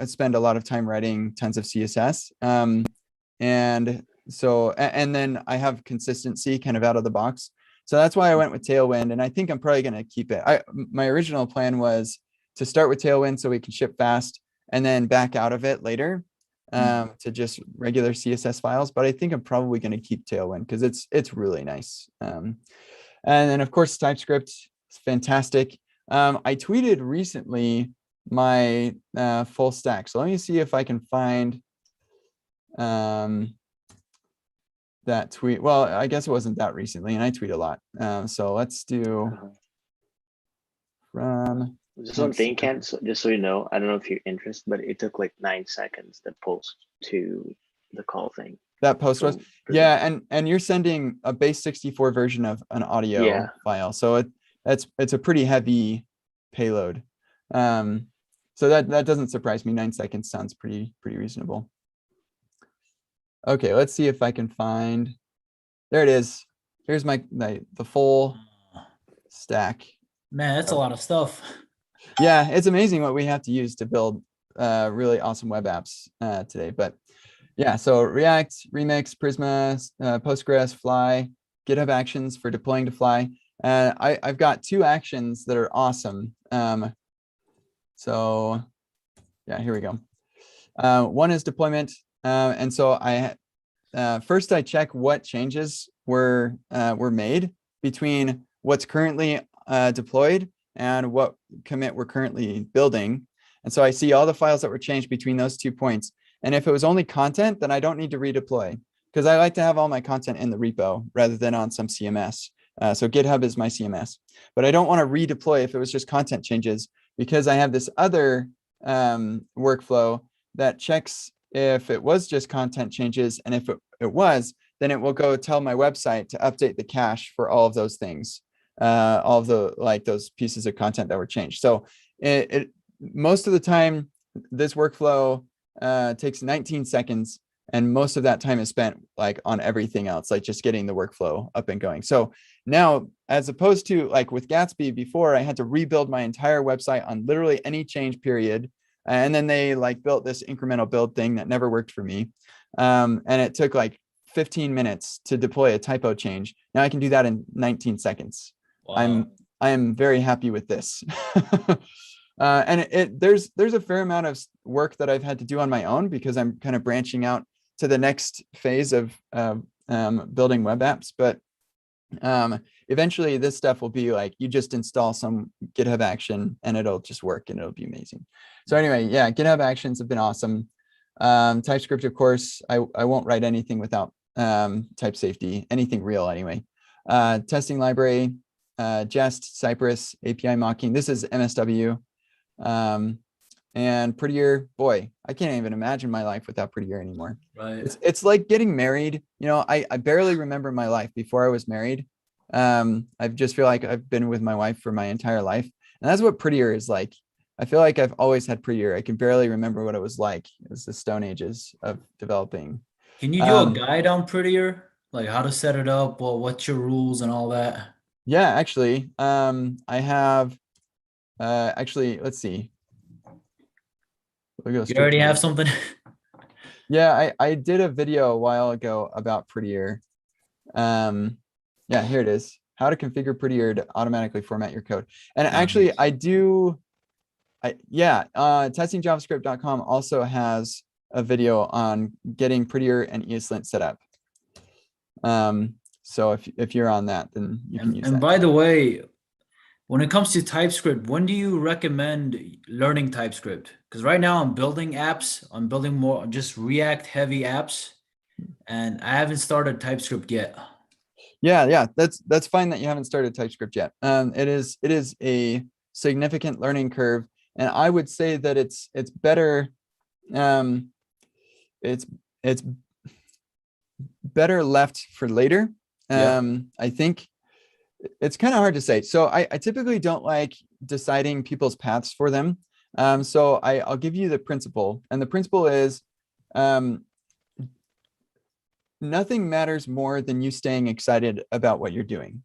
spend a lot of time writing tons of CSS. And then I have consistency kind of out of the box. So that's why I went with Tailwind, and I think I'm probably going to keep it. My original plan was to start with Tailwind so we can ship fast and then back out of it later to just regular CSS files. But I think I'm probably going to keep Tailwind because it's really nice. And then of course TypeScript is fantastic. I tweeted recently my full stack. So let me see if I can find that tweet. Well, I guess it wasn't that recently, and I tweet a lot. So let's do from. Just one thing, Ken, just so you know, I don't know if you're interested, but it took like 9 seconds to post to the call thing. That post was, yeah, and you're sending a base 64 version of an audio file, so it's a pretty heavy payload. So that doesn't surprise me. 9 seconds sounds pretty reasonable. Okay, let's see if I can find. There it is. Here's the full stack. Man, that's a lot of stuff. Yeah, it's amazing what we have to use to build really awesome web apps today. But yeah, so React, Remix, Prisma, Postgres, Fly, GitHub Actions for deploying to Fly. I've got 2 actions that are awesome. So yeah, here we go. One is deployment. And so first I check what changes were made between what's currently deployed and what commit we're currently building. And so I see all the files that were changed between those 2 points. And if it was only content, then I don't need to redeploy, because I like to have all my content in the repo rather than on some CMS. So GitHub is my CMS, but I don't want to redeploy if it was just content changes, because I have this other workflow that checks if it was just content changes. And if it was, then it will go tell my website to update the cache for all of those things, all of those pieces of content that were changed. So most of the time, this workflow takes 19 seconds, and most of that time is spent like on everything else, like just getting the workflow up and going. So now, as opposed to like with Gatsby before, I had to rebuild my entire website on literally any change period. And then they like built this incremental build thing that never worked for me. And it took like 15 minutes to deploy a typo change. Now I can do that in 19 seconds. Wow. I am very happy with this. And there's a fair amount of work that I've had to do on my own, because I'm kind of branching out to the next phase of building web apps. But eventually this stuff will be like, you just install some GitHub action and it'll just work and it'll be amazing. So anyway, yeah, GitHub actions have been awesome. TypeScript, of course, I won't write anything without type safety, anything real anyway. Testing library, Jest, Cypress, API mocking. This is MSW. And Prettier, boy, I can't even imagine my life without Prettier anymore. Right. It's like getting married. You know, I barely remember my life before I was married. I just feel like I've been with my wife for my entire life. And that's what Prettier is like. I feel like I've always had Prettier. I can barely remember what it was like. It was the stone ages of developing. Can you do a guide on Prettier? Like how to set it up, well, what's your rules and all that? Yeah, actually, I have, actually, let's see. We'll go You straight already to have it. something? Yeah, I did a video a while ago about Prettier. Yeah, here it is. How to configure Prettier to automatically format your code. And actually, Nice. testingjavascript.com also has a video on getting Prettier and ESLint set up. So if you're on that, then you can use that. And by the way, when it comes to TypeScript, when do you recommend learning TypeScript? Because right now I'm building apps. I'm building more just React heavy apps, and I haven't started TypeScript yet. Yeah, that's fine that you haven't started TypeScript yet. It is a significant learning curve, and I would say that it's better. It's better left for later. I think it's kind of hard to say. So I typically don't like deciding people's paths for them. So I'll give you the principle, and the principle is nothing matters more than you staying excited about what you're doing.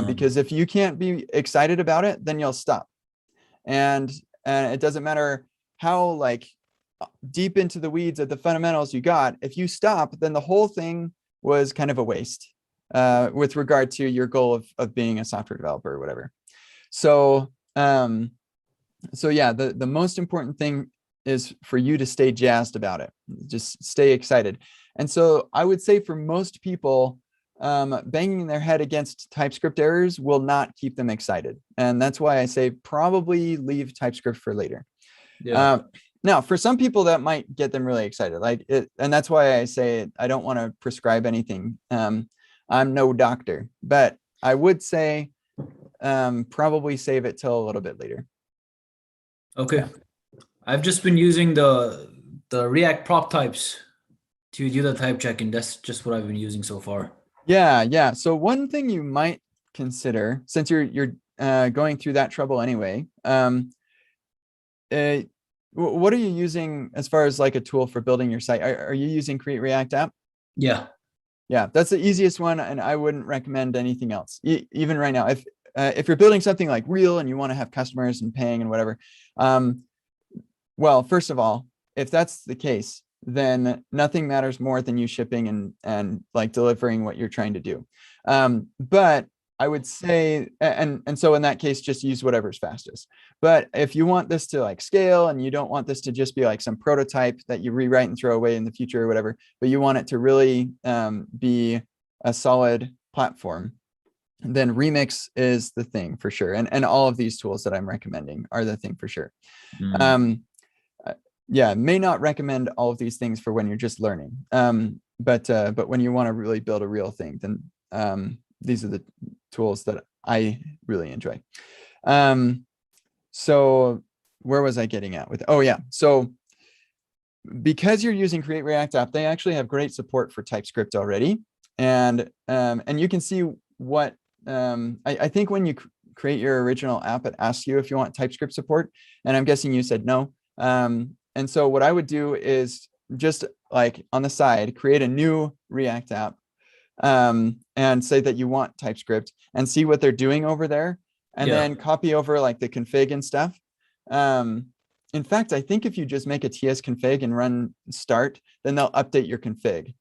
Because if you can't be excited about it, then you'll stop. And it doesn't matter how like deep into the weeds of the fundamentals you got. If you stop, then the whole thing was kind of a waste with regard to your goal of being a software developer or whatever. So yeah, the most important thing is for you to stay jazzed about it. Just stay excited. And so I would say for most people, banging their head against TypeScript errors will not keep them excited. And that's why I say probably leave TypeScript for later. Yeah. Now, for some people that might get them really excited, like it, and that's why I say I don't want to prescribe anything. I'm no doctor, but I would say probably save it till a little bit later. Okay. Yeah. I've just been using the React prop types to do the type checking. That's just what I've been using so far. Yeah. So one thing you might consider, since you're going through that trouble anyway, what are you using as far as like a tool for building your site? Are you using Create React App? Yeah. Yeah, that's the easiest one, and I wouldn't recommend anything else. Even right now, if you're building something like real and you want to have customers and paying and whatever, well, first of all, if that's the case, then nothing matters more than you shipping and like delivering what you're trying to do. But I would say, and so in that case, just use whatever's fastest. But if you want this to like scale and you don't want this to just be like some prototype that you rewrite and throw away in the future or whatever, but you want it to really be a solid platform, then Remix is the thing for sure. And all of these tools that I'm recommending are the thing for sure. Yeah, may not recommend all of these things for when you're just learning. But when you want to really build a real thing, then these are the tools that I really enjoy. So where was I getting at with? Oh yeah, so because you're using Create React App, they actually have great support for TypeScript already, and you can see what I think when you create your original app, it asks you if you want TypeScript support, and I'm guessing you said no. And so what I would do is just like on the side, create a new React app and say that you want TypeScript and see what they're doing over there, and then copy over like the config and stuff. In fact, I think if you just make a TS config and run start, then they'll update your config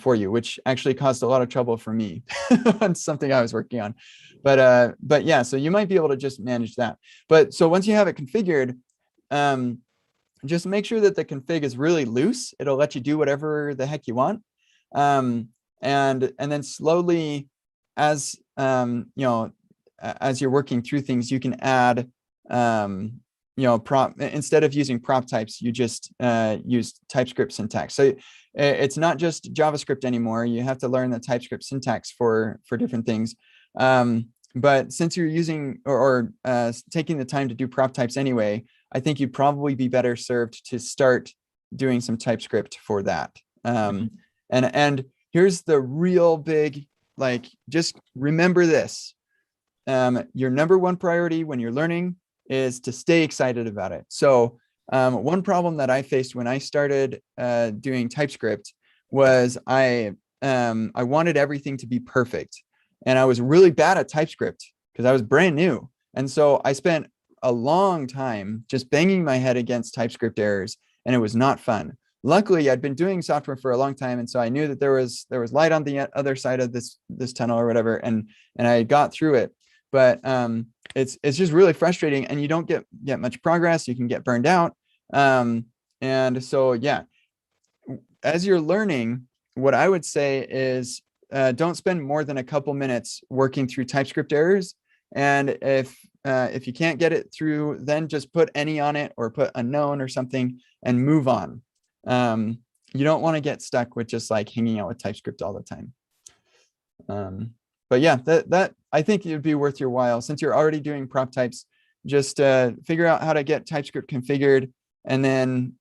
for you, which actually caused a lot of trouble for me on something I was working on. But yeah, so you might be able to just manage that. But so once you have it configured, just make sure that the config is really loose. It'll let you do whatever the heck you want. And then slowly, as you know, as you're working through things, you can add, you know, instead of using prop types, you just use TypeScript syntax. So it's not just JavaScript anymore. You have to learn the TypeScript syntax for different things. but since you're using or taking the time to do prop types anyway, I think you'd probably be better served to start doing some TypeScript for that. And here's the real big, like, just remember this. Your number one priority when you're learning is to stay excited about it. So one problem that I faced when I started doing TypeScript was I wanted everything to be perfect. And I was really bad at TypeScript because I was brand new. And so I spent a long time just banging my head against TypeScript errors, and it was not fun. Luckily, I'd been doing software for a long time, and so I knew that there was light on the other side of this tunnel or whatever, and I got through it. But it's just really frustrating, and you don't get much progress. You can get burned out, and so yeah. As you're learning, what I would say is don't spend more than a couple minutes working through TypeScript errors. And if you can't get it through, then just put any on it or put unknown or something and move on. You don't want to get stuck with just like hanging out with TypeScript all the time. But yeah, that I think it would be worth your while. Since you're already doing prop types, just figure out how to get TypeScript configured and then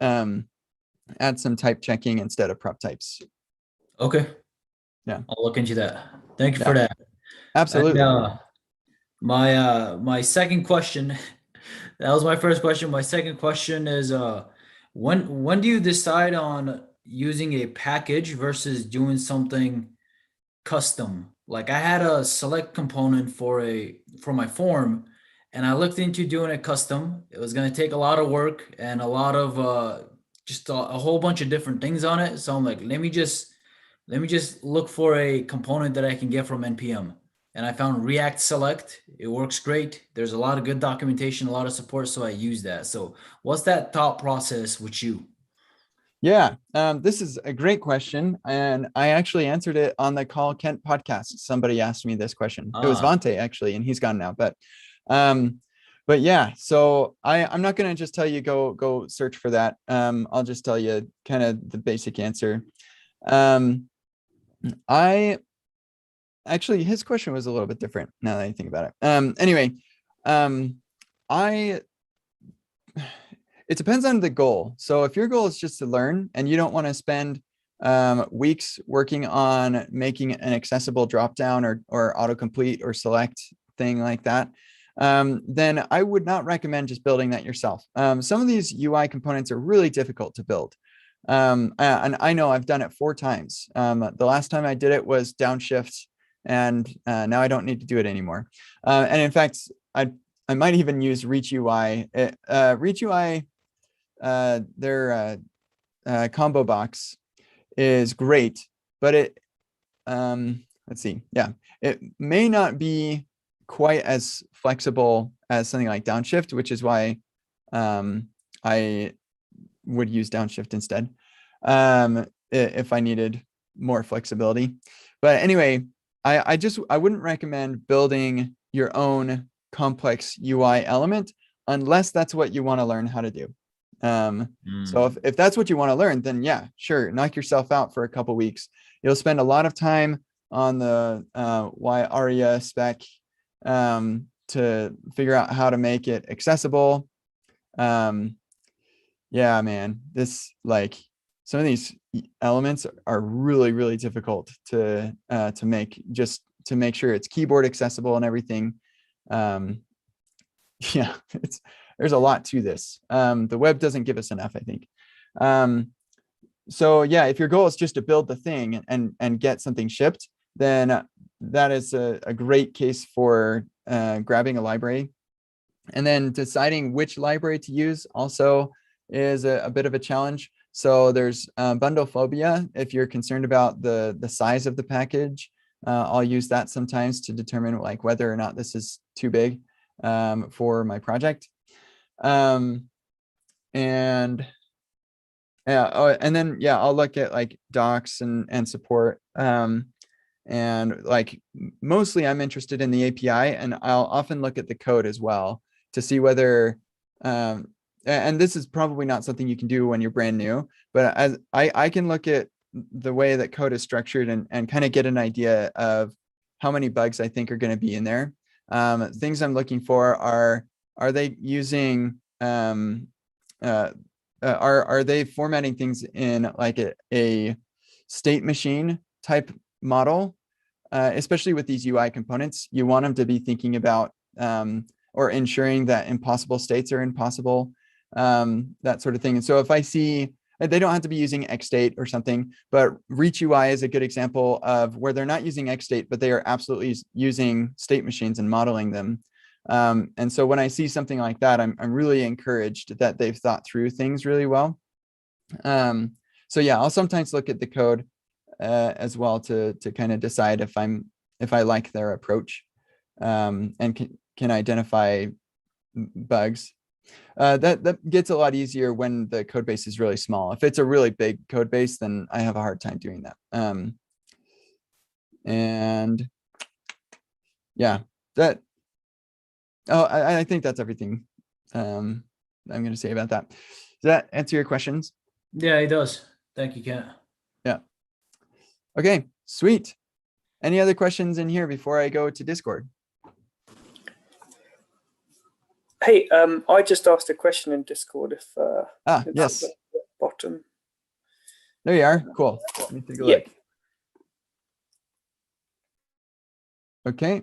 add some type checking instead of prop types. Okay. Yeah. I'll look into that. Thank you for that. Absolutely. And, my second question, that was my first question. My second question is when do you decide on using a package versus doing something custom? Like I had a select component for my form, and I looked into doing it custom. It was going to take a lot of work and a lot of just a whole bunch of different things on it. So I'm like, let me just look for a component that I can get from NPM. And I found React Select. It works great. There's a lot of good documentation, a lot of support. So I use that. So what's that thought process with you? Yeah, this is a great question. And I actually answered it on the Call Kent podcast. Somebody asked me this question. It was Vante actually, and he's gone now. But yeah, so I'm not going to just tell you go search for that. I'll just tell you kind of the basic answer. Actually, his question was a little bit different now that I think about it. Anyway, it depends on the goal. So if your goal is just to learn and you don't want to spend weeks working on making an accessible dropdown or autocomplete or select thing like that, then I would not recommend just building that yourself. Some of these UI components are really difficult to build. And I know I've done it 4 times. The last time I did it was downshift, and now I don't need to do it anymore. And in fact, I might even use Reach UI. Reach UI, their combo box is great, but it let's see, yeah, it may not be quite as flexible as something like downshift, which is why I would use downshift instead if I needed more flexibility. But anyway, I wouldn't recommend building your own complex UI element unless that's what you want to learn how to do. So if that's what you want to learn, then yeah, sure, knock yourself out for a couple weeks. You'll spend a lot of time on the ARIA spec to figure out how to make it accessible. Yeah, man, this, like, some of these elements are really, really difficult to make, just to make sure it's keyboard accessible and everything. Yeah, there's a lot to this. The web doesn't give us enough, I think. So yeah, if your goal is just to build the thing and get something shipped, then that is a great case for grabbing a library. And then deciding which library to use also is a bit of a challenge. So there's bundle phobia. If you're concerned about the size of the package, I'll use that sometimes to determine like whether or not this is too big for my project. And yeah, and then yeah, I'll look at like docs and support. And like mostly I'm interested in the API, and I'll often look at the code as well to see whether and this is probably not something you can do when you're brand new, but as I can look at the way that code is structured and kind of get an idea of how many bugs I think are going to be in there. Things I'm looking for are they using, are they formatting things in like a state machine type model? Especially with these UI components, you want them to be thinking about or ensuring that impossible states are impossible, that sort of thing. And so if I see, they don't have to be using XState or something, but Reach UI is a good example of where they're not using XState, but they are absolutely using state machines and modeling them. And so when I see something like that, I'm really encouraged that they've thought through things really well. So yeah, I'll sometimes look at the code as well to kind of decide if I like their approach, and can identify bugs. That gets a lot easier when the code base is really small. If it's a really big code base, then I have a hard time doing that. And yeah, I think that's everything I'm going to say about that. Does that answer your questions? Yeah, it does. Thank you, Kent. Yeah. Okay, sweet. Any other questions in here before I go to Discord? Hey, I just asked a question in Discord. If yes, at the bottom. There you are. Cool. Let me take a Yeah. look. Okay.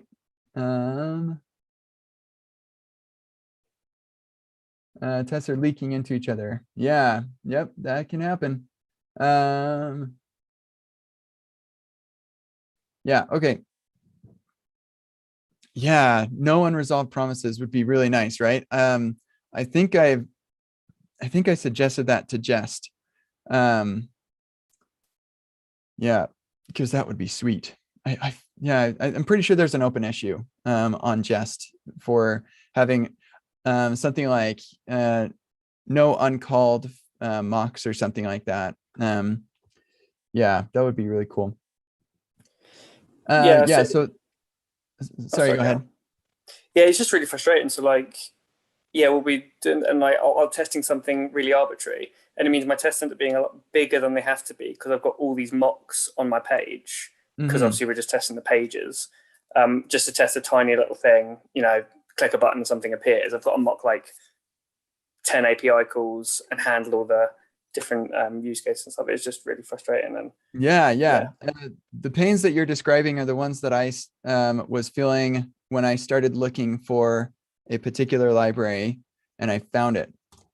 Tests are leaking into each other. Yeah. Yep. That can happen. Yeah. Okay. Yeah. No unresolved promises would be really nice, right? I think I suggested that to Jest. Yeah, because that would be sweet. I'm pretty sure there's an open issue on Jest for having something like no uncalled mocks or something like that. Yeah, that would be really cool. Yeah, so sorry, go ahead. Yeah, it's just really frustrating. So like, yeah, we'll be doing, and like I'll testing something really arbitrary, and it means my tests end up being a lot bigger than they have to be because I've got all these mocks on my page, because obviously we're just testing the pages. Just to test a tiny little thing, click a button and something appears. I've got to mock like 10 API calls and handle all the different use cases and stuff. It's just really frustrating. And yeah. The pains that you're describing are the ones that I was feeling when I started looking for a particular library, and I found it.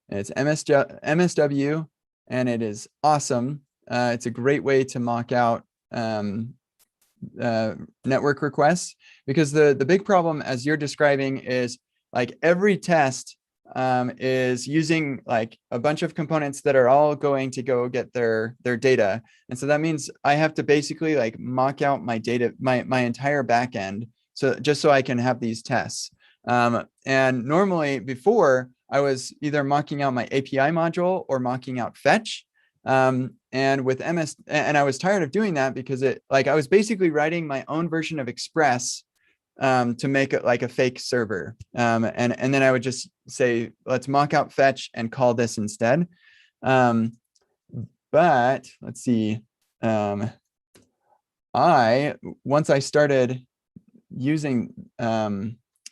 And it's MSW, and it is awesome. It's a great way to mock out network requests, because the big problem, as you're describing, is like every test is using like a bunch of components that are all going to go get their data. And so that means I have to basically like mock out my data, my entire backend, so just so I can have these tests. And normally before, I was either mocking out my API module or mocking out fetch. And with MS, and I was tired of doing that because I was basically writing my own version of Express to make it like a fake server. And then I would just say, let's mock out fetch and call this instead. But let's see. Once I started using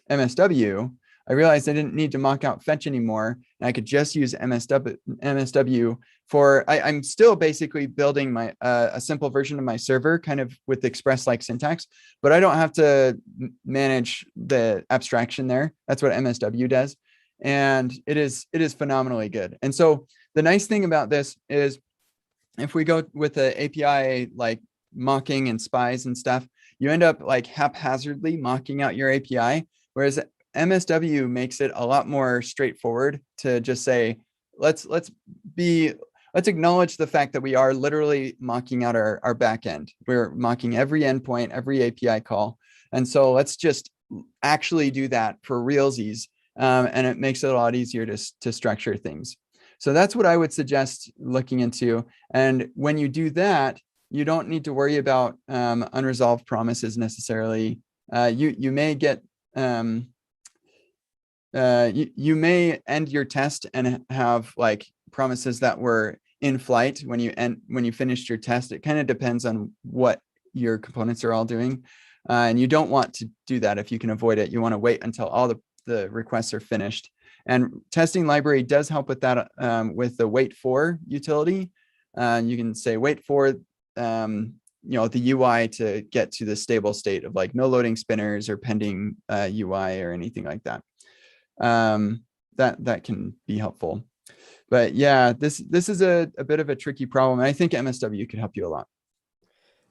MSW, I realized I didn't need to mock out fetch anymore, and I could just use MSW for, I'm still basically building my a simple version of my server kind of with Express-like syntax, but I don't have to manage the abstraction there. That's what MSW does. And it is phenomenally good. And so the nice thing about this is if we go with the API like mocking and spies and stuff, you end up like haphazardly mocking out your API, whereas MSW makes it a lot more straightforward to just say, let's acknowledge the fact that we are literally mocking out our backend. We're mocking every endpoint, every API call. And so let's just actually do that for realsies. And it makes it a lot easier to structure things. So that's what I would suggest looking into. And when you do that, you don't need to worry about unresolved promises necessarily. You may get you may end your test and have like promises that were in flight when you finished your test. It kind of depends on what your components are all doing. And you don't want to do that if you can avoid it. You want to wait until all the requests are finished. And testing library does help with that with the wait for utility. You can say wait for the UI to get to the stable state of like no loading spinners or pending UI or anything like that. That can be helpful. But yeah, this is a bit of a tricky problem. And I think MSW could help you a lot.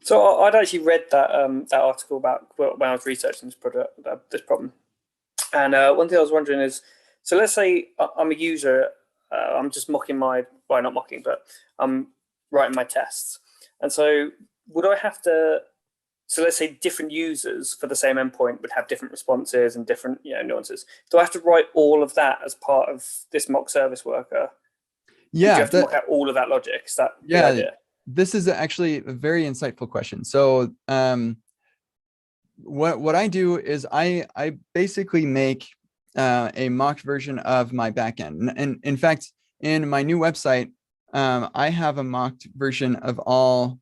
So I'd actually read that that article about when I was researching this problem. And one thing I was wondering is, so let's say I'm a user, I'm just mocking well, not mocking, but I'm writing my tests. And so would I have to, so let's say different users for the same endpoint would have different responses and different nuances. Do I have to write all of that as part of this mock service worker? Yeah. Do you have to mock out all of that logic? Is that the idea? This is actually a very insightful question. So what I do is I basically make a mocked version of my backend. And in fact, in my new website, I have a mocked version of all.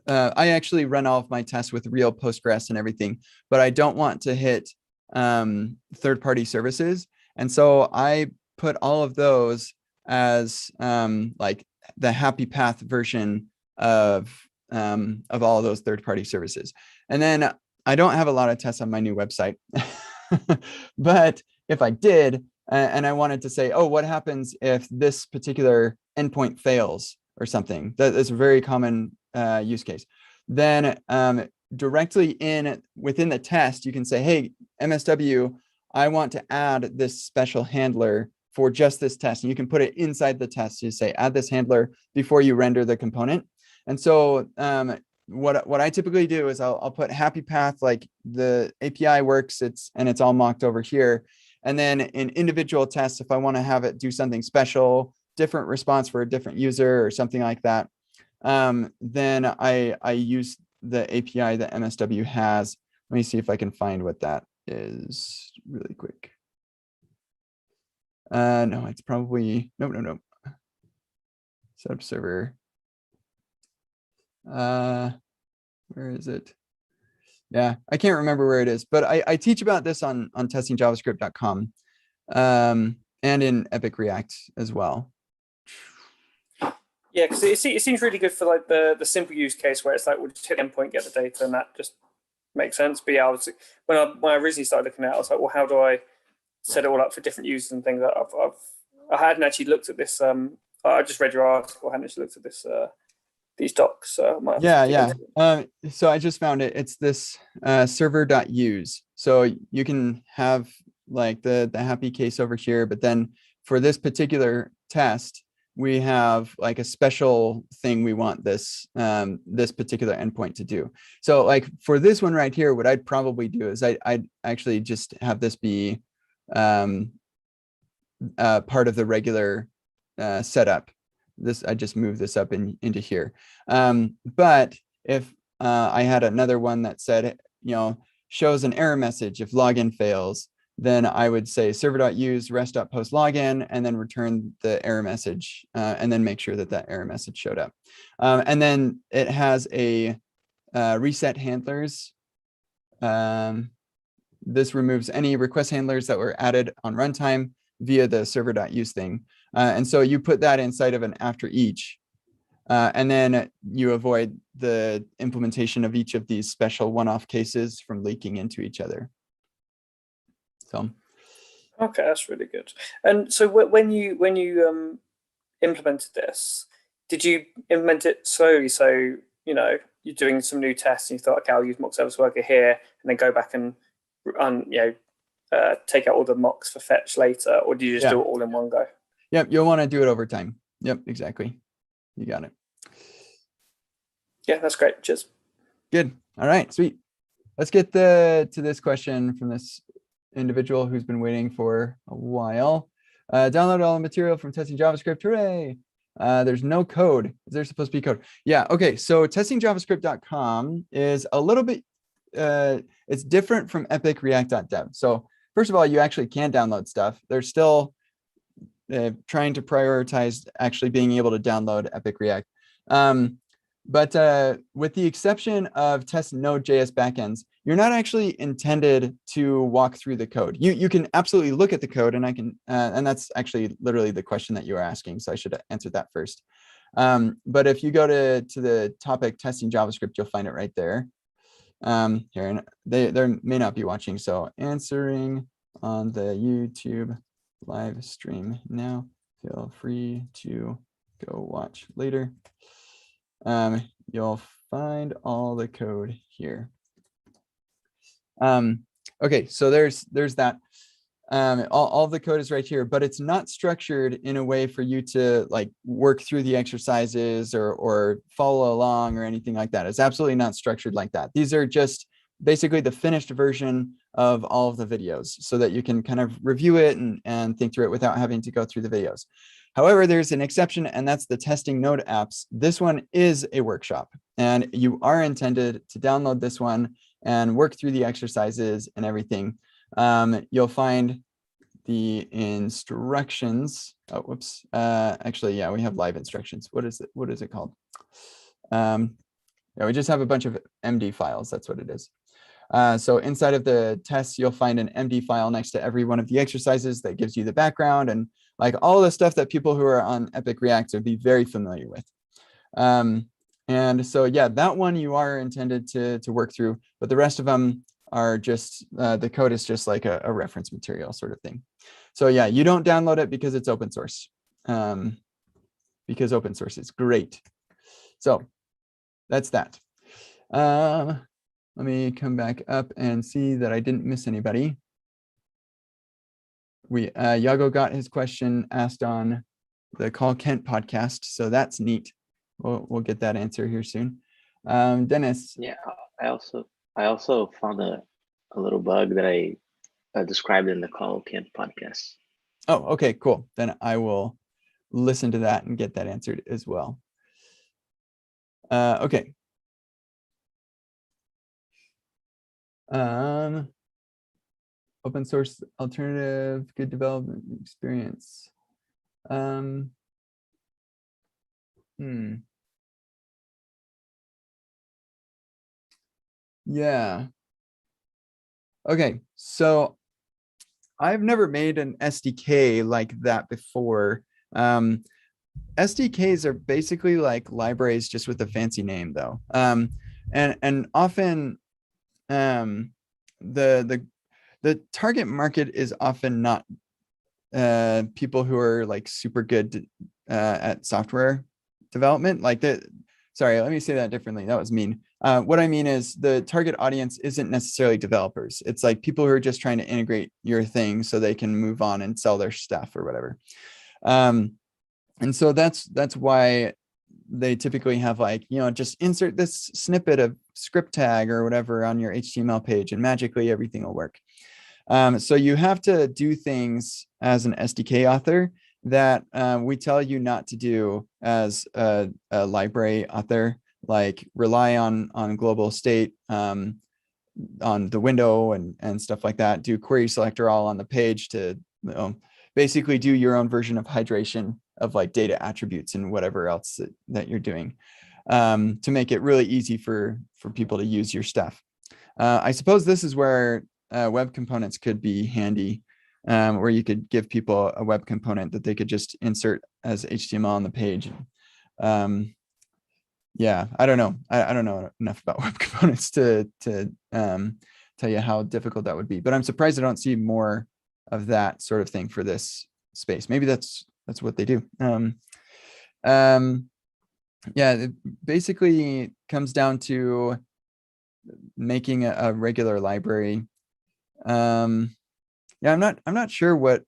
I actually run all of my tests with real Postgres and everything, but I don't want to hit third-party services. And so I put all of those as like the happy path version of all of those third-party services. And then I don't have a lot of tests on my new website, but if I did, and I wanted to say, oh, what happens if this particular endpoint fails or something? That is a very common use case. Then directly within the test, you can say, hey, MSW, I want to add this special handler for just this test. And you can put it inside the test. You say, add this handler before you render the component. And so what I typically do is I'll put happy path, like the API works, it's all mocked over here. And then in individual tests, if I want to have it do something special, different response for a different user or something like that, then I use the API that MSW has. Let me see if I can find what that is really quick. No, it's probably, no. Setup server. Where is it? Yeah, I can't remember where it is, but I teach about this on testingjavascript.com and in Epic React as well. Yeah, because it seems really good for like the simple use case where it's like we'll just hit the endpoint, get the data, and that just makes sense. But yeah, when I originally started looking at it, I was like, well, how do I set it all up for different users and things? I hadn't actually looked at this. I just read your article. I hadn't actually looked at this these docs. So so I just found it. It's this server.use. So you can have like the happy case over here, but then for this particular test, we have like a special thing we want this this particular endpoint to do. So like for this one right here, what I'd probably do is I'd actually just have this be part of the regular setup. I just move this up into here. But if I had another one that said, shows an error message if login fails, then I would say server.use rest.post login and then return the error message and then make sure that error message showed up. And then it has a reset handlers. This removes any request handlers that were added on runtime via the server.use thing. And so you put that inside of an after each, and then you avoid the implementation of each of these special one-off cases from leaking into each other. So, okay, that's really good. And so when you implemented this, did you implement it slowly? So you're doing some new tests, and you thought, okay, I'll use mock service worker here, and then go back and take out all the mocks for fetch later, or do you just do it all in one go? Yep, you'll want to do it over time. Yep, exactly. You got it. Yeah, that's great. Cheers. Good. All right, sweet. Let's get to this question from this individual who's been waiting for a while. Download all the material from Testing JavaScript. Hooray! There's no code. Is there supposed to be code? Yeah. Okay. So testingjavascript.com is a little bit. It's different from Epic React.dev. So first of all, you actually can download stuff. They're still trying to prioritize actually being able to download Epic React. with the exception of test Node.js backends, you're not actually intended to walk through the code. You can absolutely look at the code, and I can, and that's actually literally the question that you are asking. So I should answer that first. But if you go to the topic testing JavaScript, you'll find it right there. Here, and they may not be watching, so answering on the YouTube live stream now. Feel free to go watch later. You'll find all the code here. Okay, so there's that. All the code is right here, but it's not structured in a way for you to like work through the exercises or follow along or anything like that. It's absolutely not structured like that. These are just basically the finished version of all of the videos so that you can kind of review it and think through it without having to go through the videos. However, there's an exception, and that's the testing node apps. This one is a workshop, and you are intended to download this one and work through the exercises and everything. You'll find the instructions. Oh, whoops. Actually, yeah, we have live instructions. What is it? What is it called? Yeah, we just have a bunch of MD files. That's what it is. So inside of the tests, you'll find an MD file next to every one of the exercises that gives you the background and like all the stuff that people who are on Epic React would be very familiar with. And so, yeah, that one you are intended to work through, but the rest of them are just, the code is just like a reference material sort of thing. So yeah, you don't download it because it's open source, because open source is great. So that's that. Let me come back up and see that I didn't miss anybody. Yago got his question asked on the Call Kent podcast, so that's neat. We'll get that answer here soon. Dennis. Yeah, I also found a little bug that I described in the Call Kent podcast. Oh, okay, cool. Then I will listen to that and get that answered as well. Okay. Open source alternative, good development experience. Yeah. Okay, so I've never made an SDK like that before. SDKs are basically like libraries just with a fancy name though. And often the target market is often not people who are like super good at software development. Like sorry, let me say that differently. That was mean. What I mean is the target audience isn't necessarily developers. It's like people who are just trying to integrate your thing so they can move on and sell their stuff or whatever. And so that's why they typically have like, you know, just insert this snippet of script tag or whatever on your HTML page and magically everything will work. So you have to do things as an SDK author that we tell you not to do as a library author, like rely on global state on the window and stuff like that. Do query selector all on the page to basically do your own version of hydration of like data attributes and whatever else that you're doing to make it really easy for people to use your stuff. I suppose this is where web components could be handy, where you could give people a web component that they could just insert as HTML on the page. Yeah, I don't know. I don't know enough about web components to tell you how difficult that would be, but I'm surprised I don't see more of that sort of thing for this space. Maybe that's what they do. Yeah, it basically comes down to making a regular library. Yeah, I'm not sure what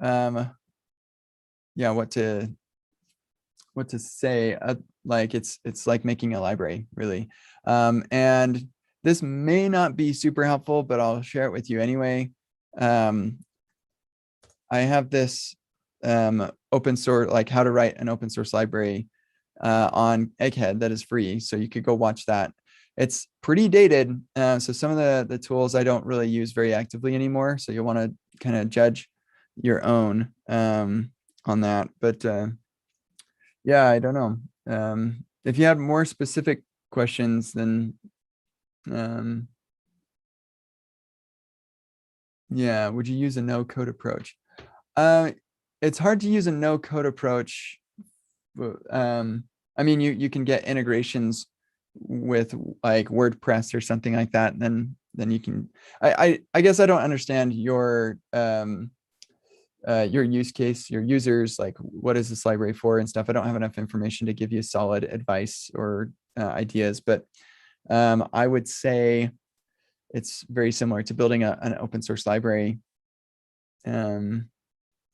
yeah, what to say. Like it's like making a library, really. And this may not be super helpful, but I'll share it with you anyway. I have this open source, like how to write an open source library on Egghead that is free. So you could go watch that. It's pretty dated. So some of the tools I don't really use very actively anymore. So you'll want to kind of judge your own on that. But yeah, I don't know. if you have more specific questions, then yeah, would you use a no code approach? It's hard to use a no code approach. I mean, you can get integrations with like WordPress or something like that, and then you can. I guess I don't understand your use case, your users, like what is this library for and stuff. I don't have enough information to give you solid advice or ideas, but I would say it's very similar to building an open source library. And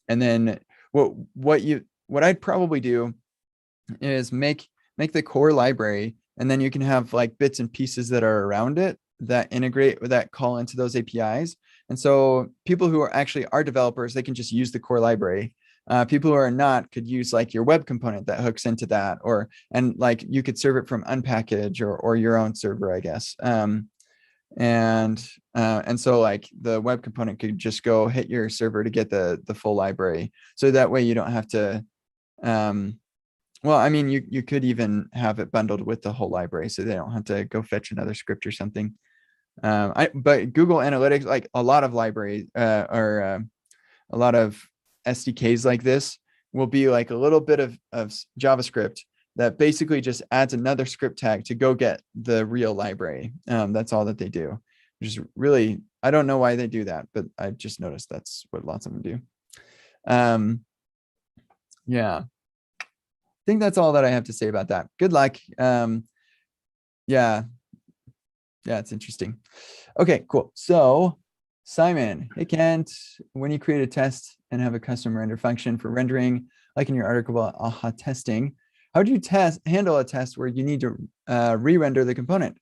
then what I'd probably do is make the core library, and then you can have like bits and pieces that are around it that integrate with that call into those APIs. And so people who are developers, they can just use the core library. People who are not could use like your web component that hooks into that, and like you could serve it from Unpackage or your own server, I guess. And so like the web component could just go hit your server to get the full library. So that way you don't have to, well, I mean, you could even have it bundled with the whole library, so they don't have to go fetch another script or something. But Google Analytics, like a lot of libraries or a lot of SDKs like this will be like a little bit of JavaScript that basically just adds another script tag to go get the real library. That's all that they do, which is really, I don't know why they do that, but I just noticed that's what lots of them do. Yeah. I think that's all that I have to say about that. Good luck. Yeah, it's interesting. Okay, cool. So Simon, hey Kent, when you create a test and have a custom render function for rendering, like in your article about AHA testing, how do you handle a test where you need to re-render the component?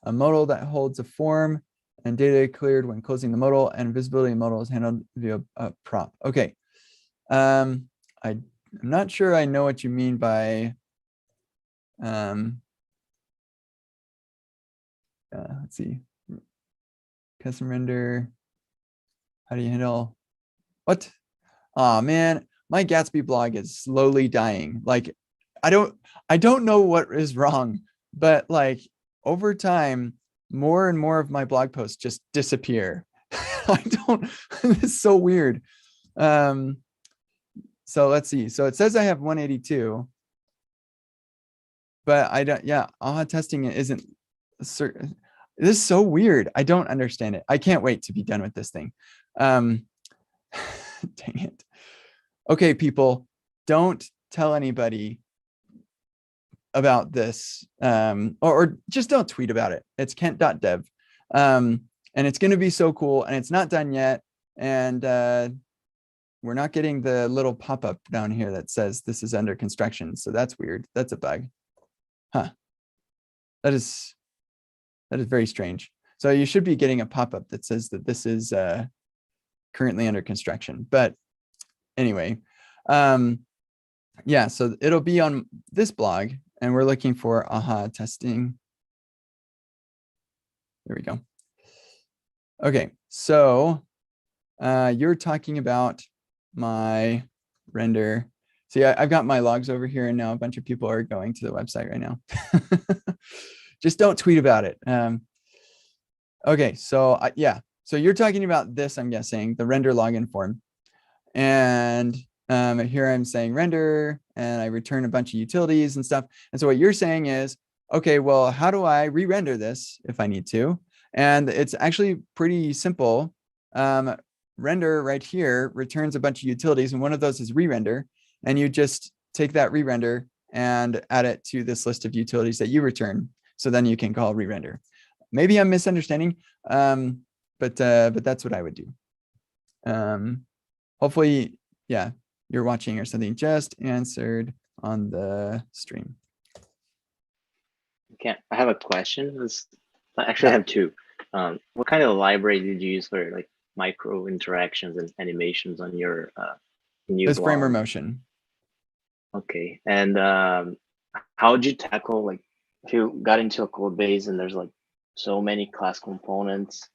A modal that holds a form and data cleared when closing the modal, and visibility modal is handled via a prop. Okay. I'm not sure I know what you mean by let's see, custom render. How do you handle what? Oh man, my Gatsby blog is slowly dying. Like I don't know what is wrong, but like over time, more and more of my blog posts just disappear. It's so weird. So let's see. So it says I have 182, but I don't, yeah, AHA testing isn't certain. This is so weird. I don't understand it. I can't wait to be done with this thing. Dang it. Okay, people, don't tell anybody about this, or just don't tweet about it. It's kent.dev. And it's going to be so cool, and it's not done yet. And we're not getting the little pop-up down here that says this is under construction. So that's weird. That's a bug. Huh. That is very strange. So you should be getting a pop-up that says that this is currently under construction. But anyway, yeah, so it'll be on this blog, and we're looking for AHA testing. There we go. Okay, so you're talking about my render. See, I've got my logs over here, and now a bunch of people are going to the website right now. Just don't tweet about it. Okay, so yeah, so you're talking about this, I'm guessing, the render login form. And here I'm saying render, and I return a bunch of utilities and stuff. And so what you're saying is, okay, well, how do I re-render this if I need to? And it's actually pretty simple. Render right here returns a bunch of utilities, and one of those is re-render. And you just take that re-render and add it to this list of utilities that you return. So then you can call re-render. Maybe I'm misunderstanding, but that's what I would do. Hopefully, yeah, you're watching or something. Just answered on the stream. Okay, I have a question. I actually have two. What kind of library did you use for like micro interactions and animations on your new This blog? Framer Motion. Okay, and how would you tackle, like, if you got into a code base and there's like so many class components,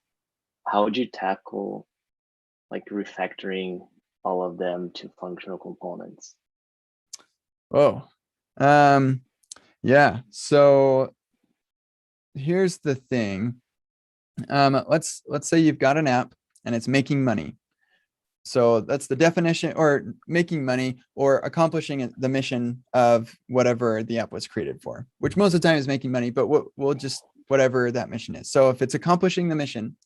how would you tackle like refactoring all of them to functional components? Oh, Yeah. So here's the thing. Let's say you've got an app and it's making money. So that's the definition, or making money or accomplishing the mission of whatever the app was created for, which most of the time is making money, but we'll just whatever that mission is. So if it's accomplishing the mission,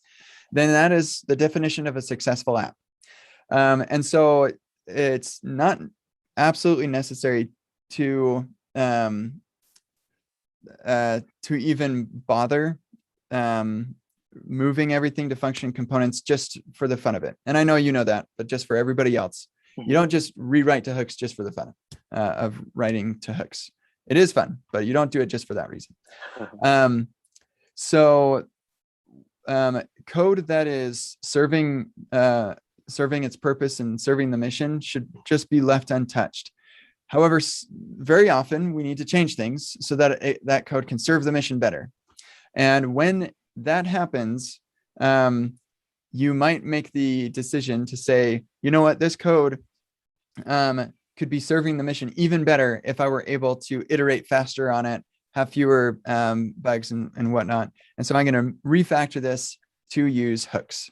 then that is the definition of a successful app. And so it's not absolutely necessary to even bother moving everything to function components just for the fun of it. And I know you know that, but just for everybody else, you don't just rewrite to hooks just for the fun of writing to hooks. It is fun, but you don't do it just for that reason. Code that is serving its purpose and serving the mission should just be left untouched. However, very often we need to change things so that that code can serve the mission better. And when that happens, you might make the decision to say, you know what, this code could be serving the mission even better if I were able to iterate faster on it, have fewer bugs and whatnot. And so I'm going to refactor this to use hooks.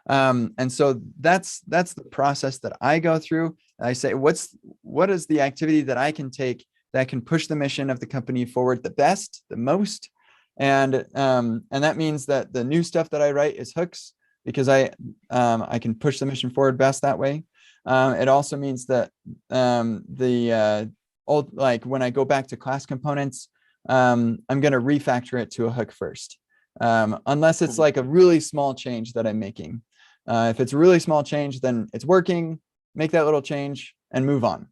And so that's the process that I go through. I say, what is the activity that I can take that can push the mission of the company forward the best, the most? And that means that the new stuff that I write is hooks, because I can push the mission forward best that way. It also means that the old, like when I go back to class components, I'm going to refactor it to a hook first, unless it's like a really small change that I'm making. If it's a really small change, then it's working, make that little change and move on.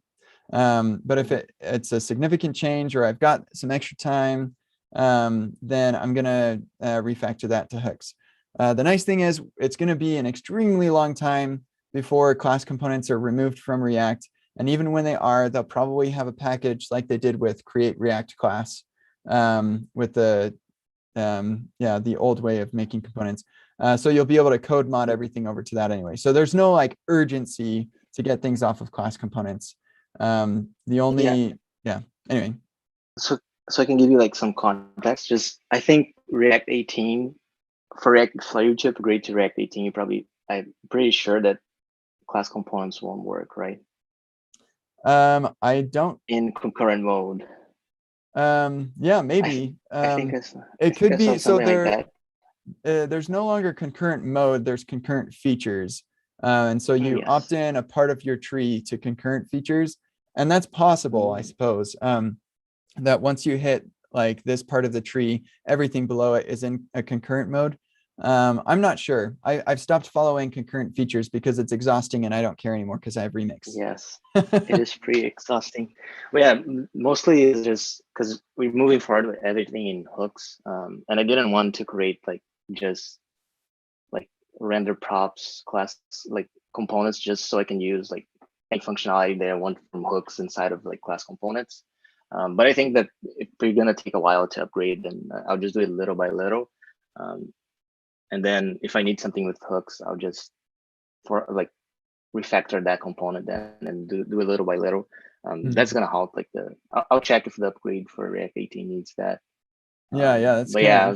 But if it's a significant change, or I've got some extra time, then I'm going to refactor that to hooks. The nice thing is it's going to be an extremely long time before class components are removed from React. And even when they are, they'll probably have a package like they did with create React class, with the old way of making components. So you'll be able to code mod everything over to that anyway. So there's no like urgency to get things off of class components. Anyway. So I can give you like some context. Just I think React 18 for you to upgrade to React 18, I'm pretty sure that class components won't work, right? I don't in concurrent mode. Yeah, maybe. I think it could be so there. Like there's no longer concurrent mode. There's concurrent features, and so you opt in a part of your tree to concurrent features, and that's possible, I suppose. That once you hit like this part of the tree, everything below it is in a concurrent mode. I'm not sure. I've stopped following concurrent features because it's exhausting and I don't care anymore because I have Remix. Yes, it is pretty exhausting. But yeah, mostly it's just because we're moving forward with everything in hooks. And I didn't want to create like just like render props class like components just so I can use like any functionality that I want from hooks inside of like class components. But I think that if we're gonna take a while to upgrade, then I'll just do it little by little. And then if I need something with hooks, I'll just refactor that component then and do it little by little. That's gonna help like I'll check if the upgrade for React 18 needs that. That's but yeah,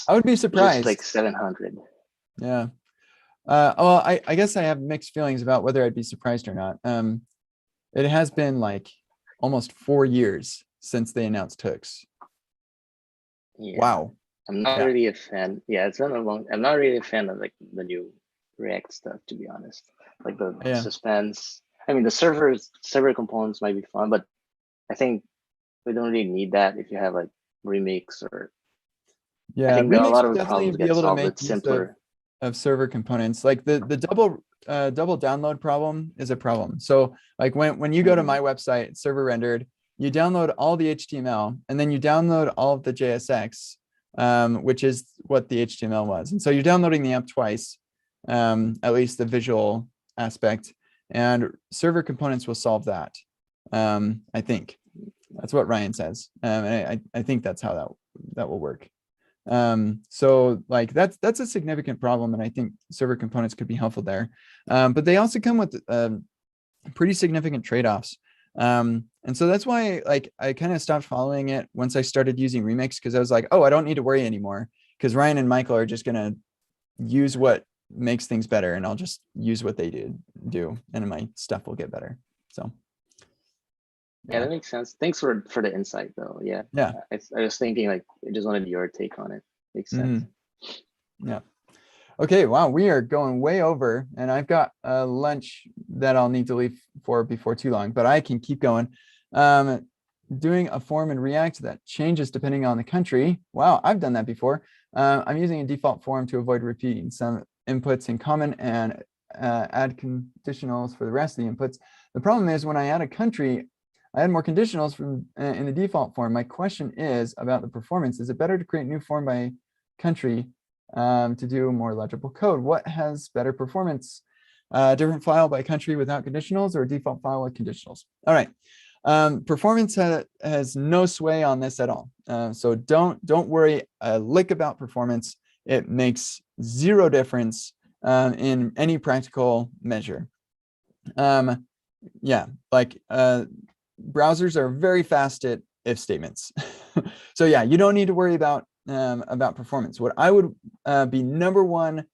I would be surprised. Just like 700. Yeah. Well, I guess I have mixed feelings about whether I'd be surprised or not. It has been like almost 4 years since they announced hooks. Yeah. Wow. I'm not really a fan. Yeah, it's been a long. I'm not really a fan of like the new React stuff, to be honest. Like the suspense. I mean, the server components might be fun, but I think we don't really need that if you have like Remix or. Yeah, I think Remix a lot of would the definitely problems be get able to solved make with simpler. Of server components. Like the double download problem is a problem. So like when you go to my website, server rendered, you download all the HTML and then you download all of the JSX, which is what the HTML was. And so you're downloading the app twice, at least the visual aspect, and server components will solve that. I think that's what Ryan says. And I think that's how that will work. So like that's a significant problem, and I think server components could be helpful there. But they also come with pretty significant trade-offs. And so that's why like I kind of stopped following it once I started using Remix, because I was like, oh, I don't need to worry anymore, because Ryan and Michael are just gonna use what makes things better, and I'll just use what they do, and my stuff will get better. So Yeah, that makes sense. Thanks for the insight though. Yeah. Yeah. I was thinking like I just wanted your take on it. Makes sense. Yeah. Okay, wow, we are going way over, and I've got a lunch that I'll need to leave for before too long, but I can keep going. Doing a form in React that changes depending on the country. Wow, I've done that before. I'm using a default form to avoid repeating some inputs in common and add conditionals for the rest of the inputs. The problem is when I add a country, I add more conditionals from in the default form. My question is about the performance. Is it better to create a new form by country to do more legible code? What has better performance? Different file by country without conditionals, or default file with conditionals? All right. Performance has no sway on this at all. So don't worry a lick about performance. It makes zero difference in any practical measure. Yeah, like browsers are very fast at if statements. So yeah, you don't need to worry about performance. What I would be the number one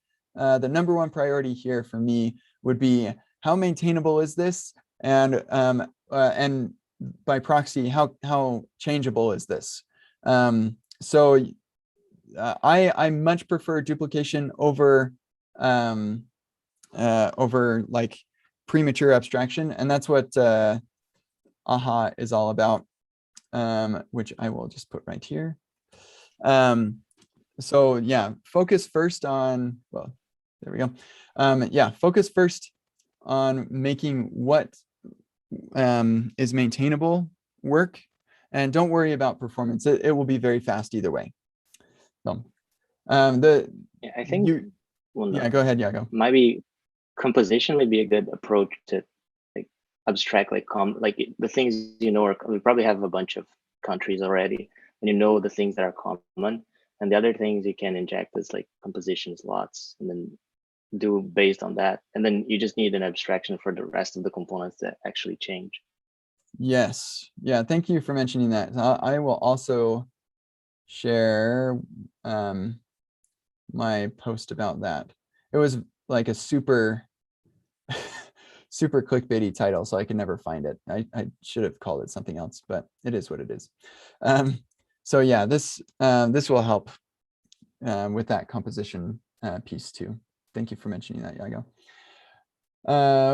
priority here for me would be how maintainable is this, and by proxy, how changeable is this? So I much prefer duplication over like premature abstraction, and that's what AHA is all about, which I will just put right here. So yeah, focus first on, well, there we go. Yeah, focus first on making what is maintainable work, and don't worry about performance. It will be very fast either way. So Yeah, I think yeah, go ahead. Yeah, go. Maybe composition would be a good approach to like abstract like the things we probably have a bunch of countries already, and you know the things that are common, and the other things you can inject is like composition slots, and then do based on that, and then you just need an abstraction for the rest of the components that actually change. Yes, yeah, thank you for mentioning that. I will also share my post about that. It was like a super clickbaity title, so I could never find it. I should have called it something else, but it is what it is. So yeah, this will help with that composition piece too. Thank you for mentioning that, Yago.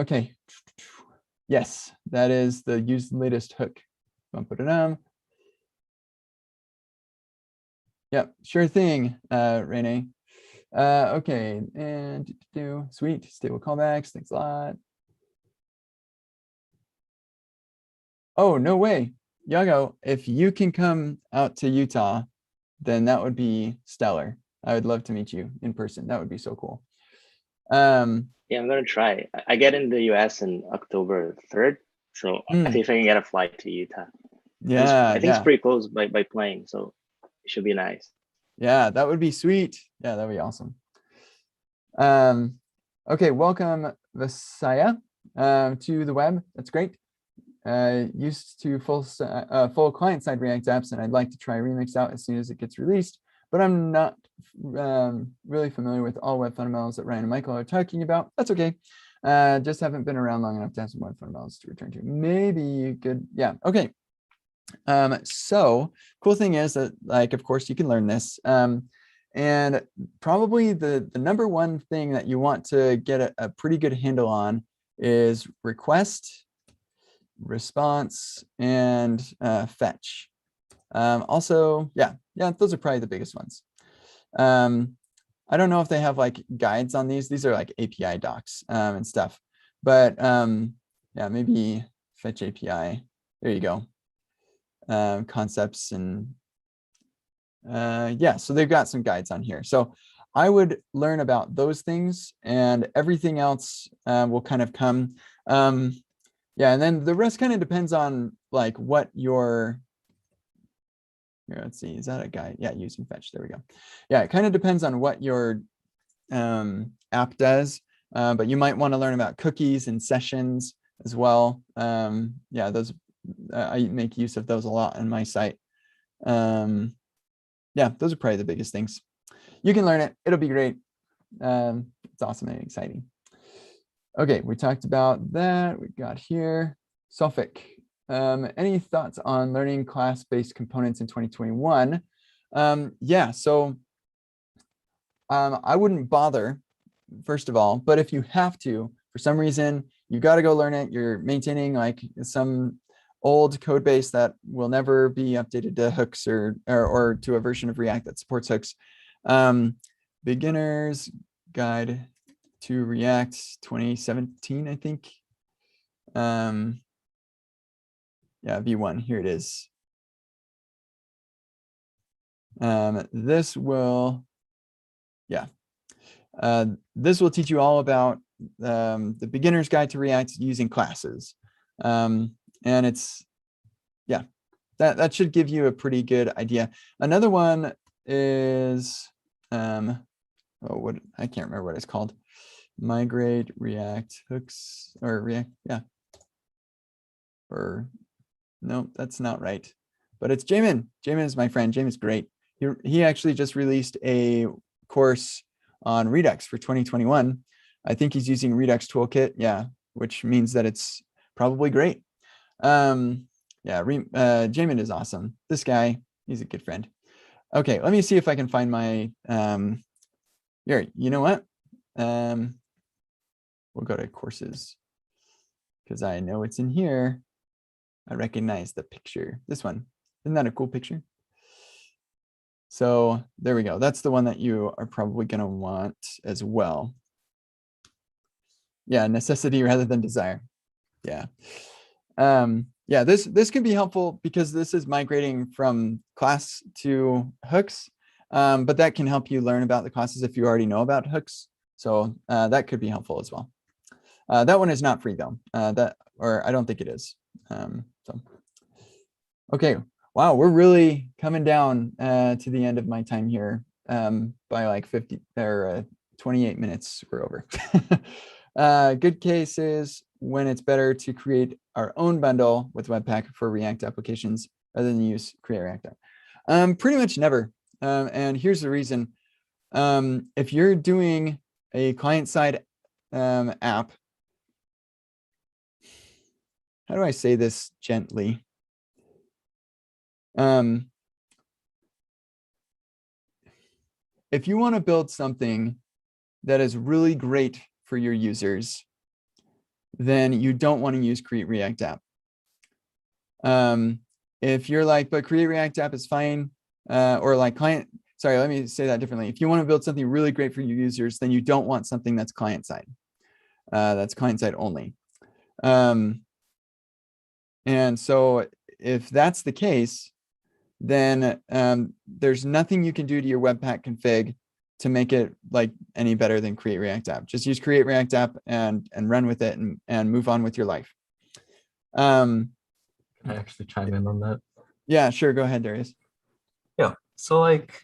Okay. Yes, that is the use latest hook. Yep, sure thing, Renee. Okay, and sweet, stable callbacks, thanks a lot. Oh, no way. Yago, if you can come out to Utah, then that would be stellar. I would love to meet you in person. That would be so cool. Yeah, I'm gonna try. I get in the US in October 3rd, so I think if I can get a flight to Utah. Yeah, I think it's pretty close by plane, so it should be nice. Yeah, that would be sweet. Yeah, that would be awesome. Okay, welcome Vasaya to the web. That's great. Used to full client-side React apps, and I'd like to try Remix out as soon as it gets released, but I'm not really familiar with all web fundamentals that Ryan and Michael are talking about. That's okay. Just haven't been around long enough to have some web fundamentals to return to. Maybe you could, yeah, okay. So cool thing is that, like, of course you can learn this. And probably the number one thing that you want to get a pretty good handle on is request, response, and fetch. Also, yeah, those are probably the biggest ones. I don't know if they have like guides on these. These are like API docs and stuff. But yeah, maybe fetch API. There you go. Concepts and yeah, so they've got some guides on here. So I would learn about those things, and everything else will kind of come. Yeah, and then the rest kind of depends on like what your, here, let's see, is that a guide? Yeah, using fetch, there we go. Yeah, it kind of depends on what your app does, but you might want to learn about cookies and sessions as well. Yeah, those I make use of those a lot on my site. Yeah, those are probably the biggest things. You can learn it. It'll be great. It's awesome and exciting. Okay, we talked about that. We got here. Suffolk. Any thoughts on learning class-based components in 2021? Yeah, so I wouldn't bother, first of all, but if you have to, for some reason, you got to go learn it. You're maintaining like some old code base that will never be updated to hooks or to a version of React that supports hooks. Beginner's Guide to React 2017, I think. Yeah, V1, here it is. This will, yeah. This will teach you all about the beginner's guide to React using classes. And it's, yeah, that should give you a pretty good idea. Another one is, oh, what, I can't remember what it's called. Migrate React hooks or React, yeah. Or no, that's not right. But it's Jamin. Jamin is my friend. Jamin's great. He actually just released a course on Redux for 2021. I think he's using Redux Toolkit, yeah, which means that it's probably great. Yeah, Jamin is awesome. This guy, he's a good friend. Okay, let me see if I can find my, here, you know what? We'll go to courses because I know it's in here. I recognize the picture, this one. Isn't that a cool picture? So there we go. That's the one that you are probably going to want as well. Yeah, necessity rather than desire. Yeah. Yeah, this can be helpful because this is migrating from class to hooks, but that can help you learn about the classes if you already know about hooks. So that could be helpful as well. That one is not free though. Or I don't think it is. So, okay. Wow, we're really coming down to the end of my time here by like 50 or 28 minutes. We're over. Good cases when it's better to create our own bundle with Webpack for React applications rather than use Create React app. Pretty much never. And here's the reason. If you're doing a client-side app, how do I say this gently? If you want to build something that is really great for your users, then you don't want to use Create React App. If you're like, but Create React App is fine, or like client, sorry, let me say that differently. If you want to build something really great for your users, then you don't want something that's client-side. That's client-side only. And so if that's the case, then there's nothing you can do to your Webpack config to make it like any better than Create React App. Just use Create React App and run with it and move on with your life. Can I actually chime in on that? Yeah, sure. Go ahead, Darius. Yeah. So like,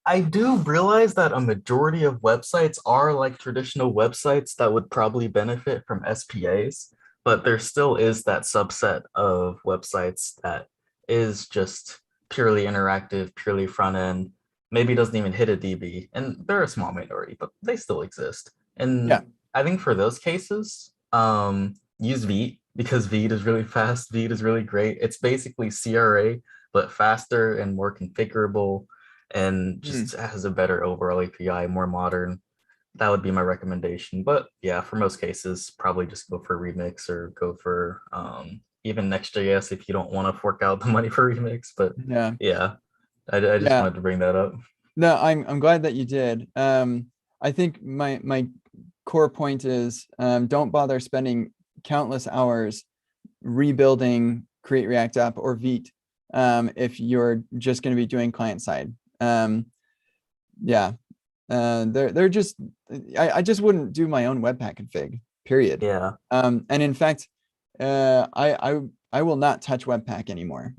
I do realize that a majority of websites are like traditional websites that would probably benefit from SPAs, but there still is that subset of websites that is just purely interactive, purely front end, maybe doesn't even hit a DB. And they're a small minority, but they still exist. And yeah, I think for those cases, use Vite because Vite is really fast. Vite is really great. It's basically CRA, but faster and more configurable and just has a better overall API, more modern. That would be my recommendation. But yeah, for most cases, probably just go for Remix or go for even Next.js if you don't want to fork out the money for Remix. But yeah, I just wanted to bring that up. No, I'm glad that you did. I think my core point is don't bother spending countless hours rebuilding Create React App or Vite if you're just going to be doing client side. Yeah, they're just, I just wouldn't do my own Webpack config, period. Yeah. And in fact, I will not touch Webpack anymore.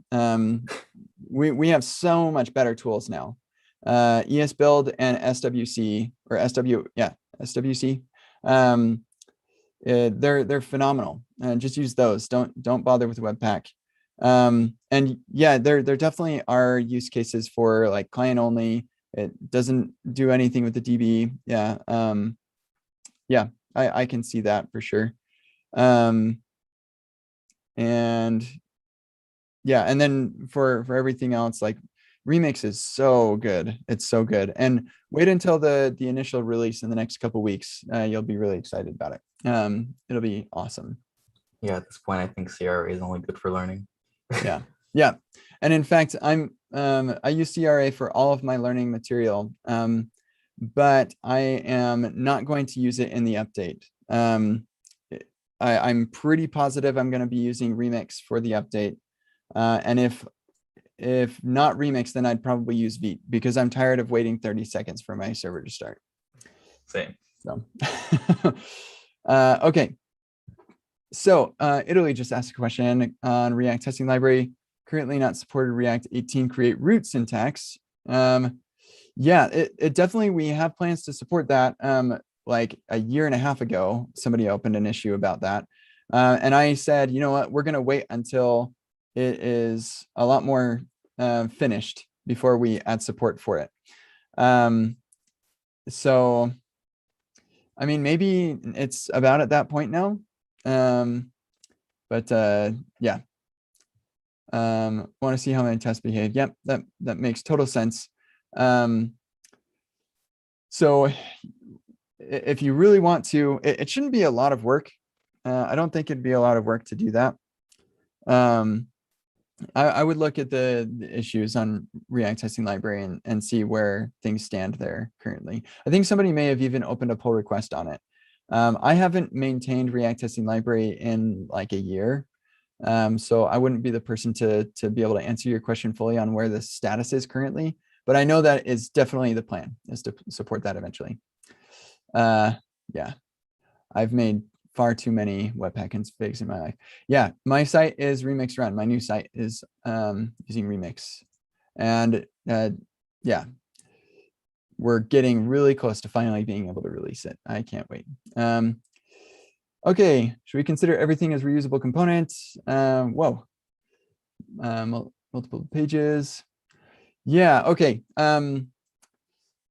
We have so much better tools now. ESBuild and SWC or SWC. they're phenomenal, and just use those. Don't bother with Webpack. And yeah, there definitely are use cases for like client only. It doesn't do anything with the DB. Yeah. Yeah, I can see that for sure. And yeah, and then for everything else, like Remix is so good. It's so good. And wait until the initial release in the next couple weeks. You'll be really excited about it. It'll be awesome. Yeah, at this point, I think CRA is only good for learning. Yeah. Yeah. And in fact, I use CRA for all of my learning material, but I am not going to use it in the update. I'm pretty positive I'm going to be using Remix for the update. And if not Remix, then I'd probably use Vite, because I'm tired of waiting 30 seconds for my server to start. Same. So, okay. So Italy just asked a question on React testing library. Currently not supported React 18 create root syntax. Yeah, it definitely, we have plans to support that. Like a year and a half ago, somebody opened an issue about that. And I said, you know what, we're going to wait until it is a lot more finished before we add support for it. So, I mean, maybe it's about at that point now. But yeah. Want to see how many tests behave. Yep, that makes total sense. So if you really want to, it shouldn't be a lot of work. I don't think it'd be a lot of work to do that. I would look at the issues on React testing library and see where things stand there currently. I think somebody may have even opened a pull request on it. I haven't maintained React testing library in like a year. So I wouldn't be the person to be able to answer your question fully on where the status is currently, but I know that is definitely the plan, is to support that eventually. Yeah, I've made far too many Webpack configs in my life. Yeah, my site is Remix Run. My new site is using Remix, and yeah, we're getting really close to finally being able to release it. I can't wait. Okay, should we consider everything as reusable components? Whoa, multiple pages. Yeah, okay.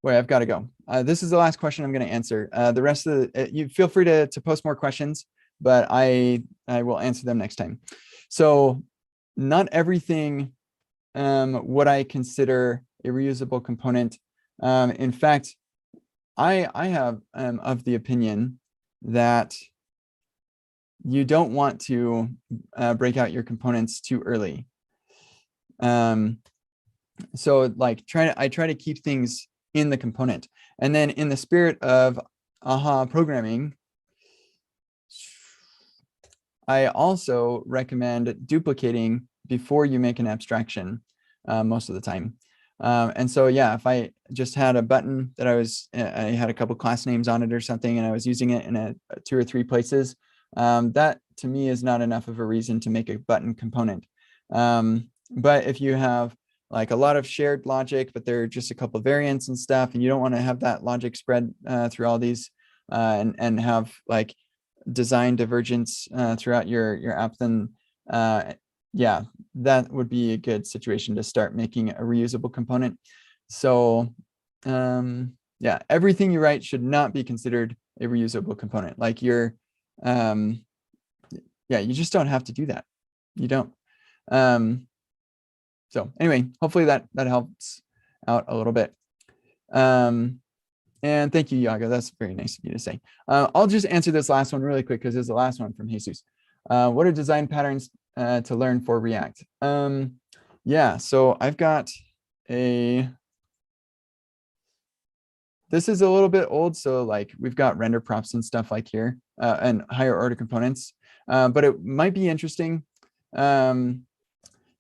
Wait, I've got to go. This is the last question I'm going to answer. The rest of the, you feel free to post more questions, but I will answer them next time. So not everything would I consider a reusable component. In fact, I have of the opinion that you don't want to break out your components too early. So like I try to keep things in the component, and then in the spirit of AHA programming, I also recommend duplicating before you make an abstraction most of the time. And so, yeah, if I just had a button that I had a couple class names on it or something, and I was using it in 2 or 3 places, that to me is not enough of a reason to make a button component. But if you have like a lot of shared logic, but there are just a couple of variants and stuff, and you don't want to have that logic spread through all these and have like design divergence throughout your app, then yeah, that would be a good situation to start making a reusable component. So yeah, everything you write should not be considered a reusable component. Like yeah, you just don't have to do that. You don't. So anyway, hopefully that helps out a little bit. And thank you, Yaga. That's very nice of you to say. I'll just answer this last one really quick because it's the last one from Jesus. What are design patterns to learn for React? Yeah, so I've got this is a little bit old. So like we've got render props and stuff like here and higher order components, but it might be interesting.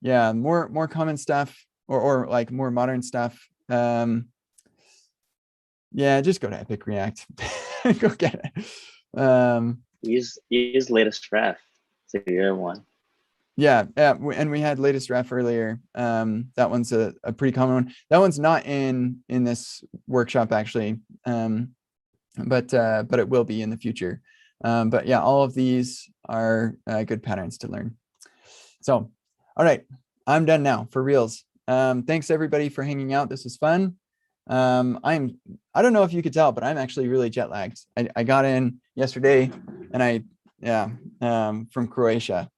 Yeah, more common stuff or like more modern stuff. Yeah, just go to Epic React. Go get it. Use latest ref. It's a good one. Yeah, and we had latest ref earlier. That one's a pretty common one. That one's not in this workshop actually, but it will be in the future. But yeah, all of these are good patterns to learn. So, all right, I'm done now for reals. Thanks everybody for hanging out. This was fun. I don't know if you could tell, but I'm actually really jet lagged. I got in yesterday and from Croatia.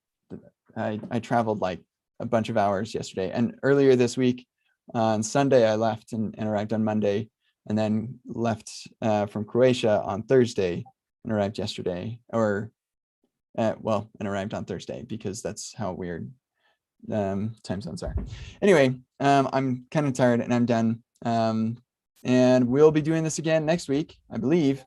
I traveled like a bunch of hours yesterday, and earlier this week on Sunday, I left and arrived on Monday, and then left from Croatia on Thursday and arrived yesterday, and arrived on Thursday because that's how weird time zones are. Anyway, I'm kind of tired and I'm done. And we'll be doing this again next week, I believe.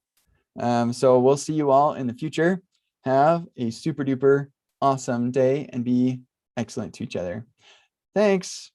So we'll see you all in the future. Have a super duper awesome day and be excellent to each other. Thanks.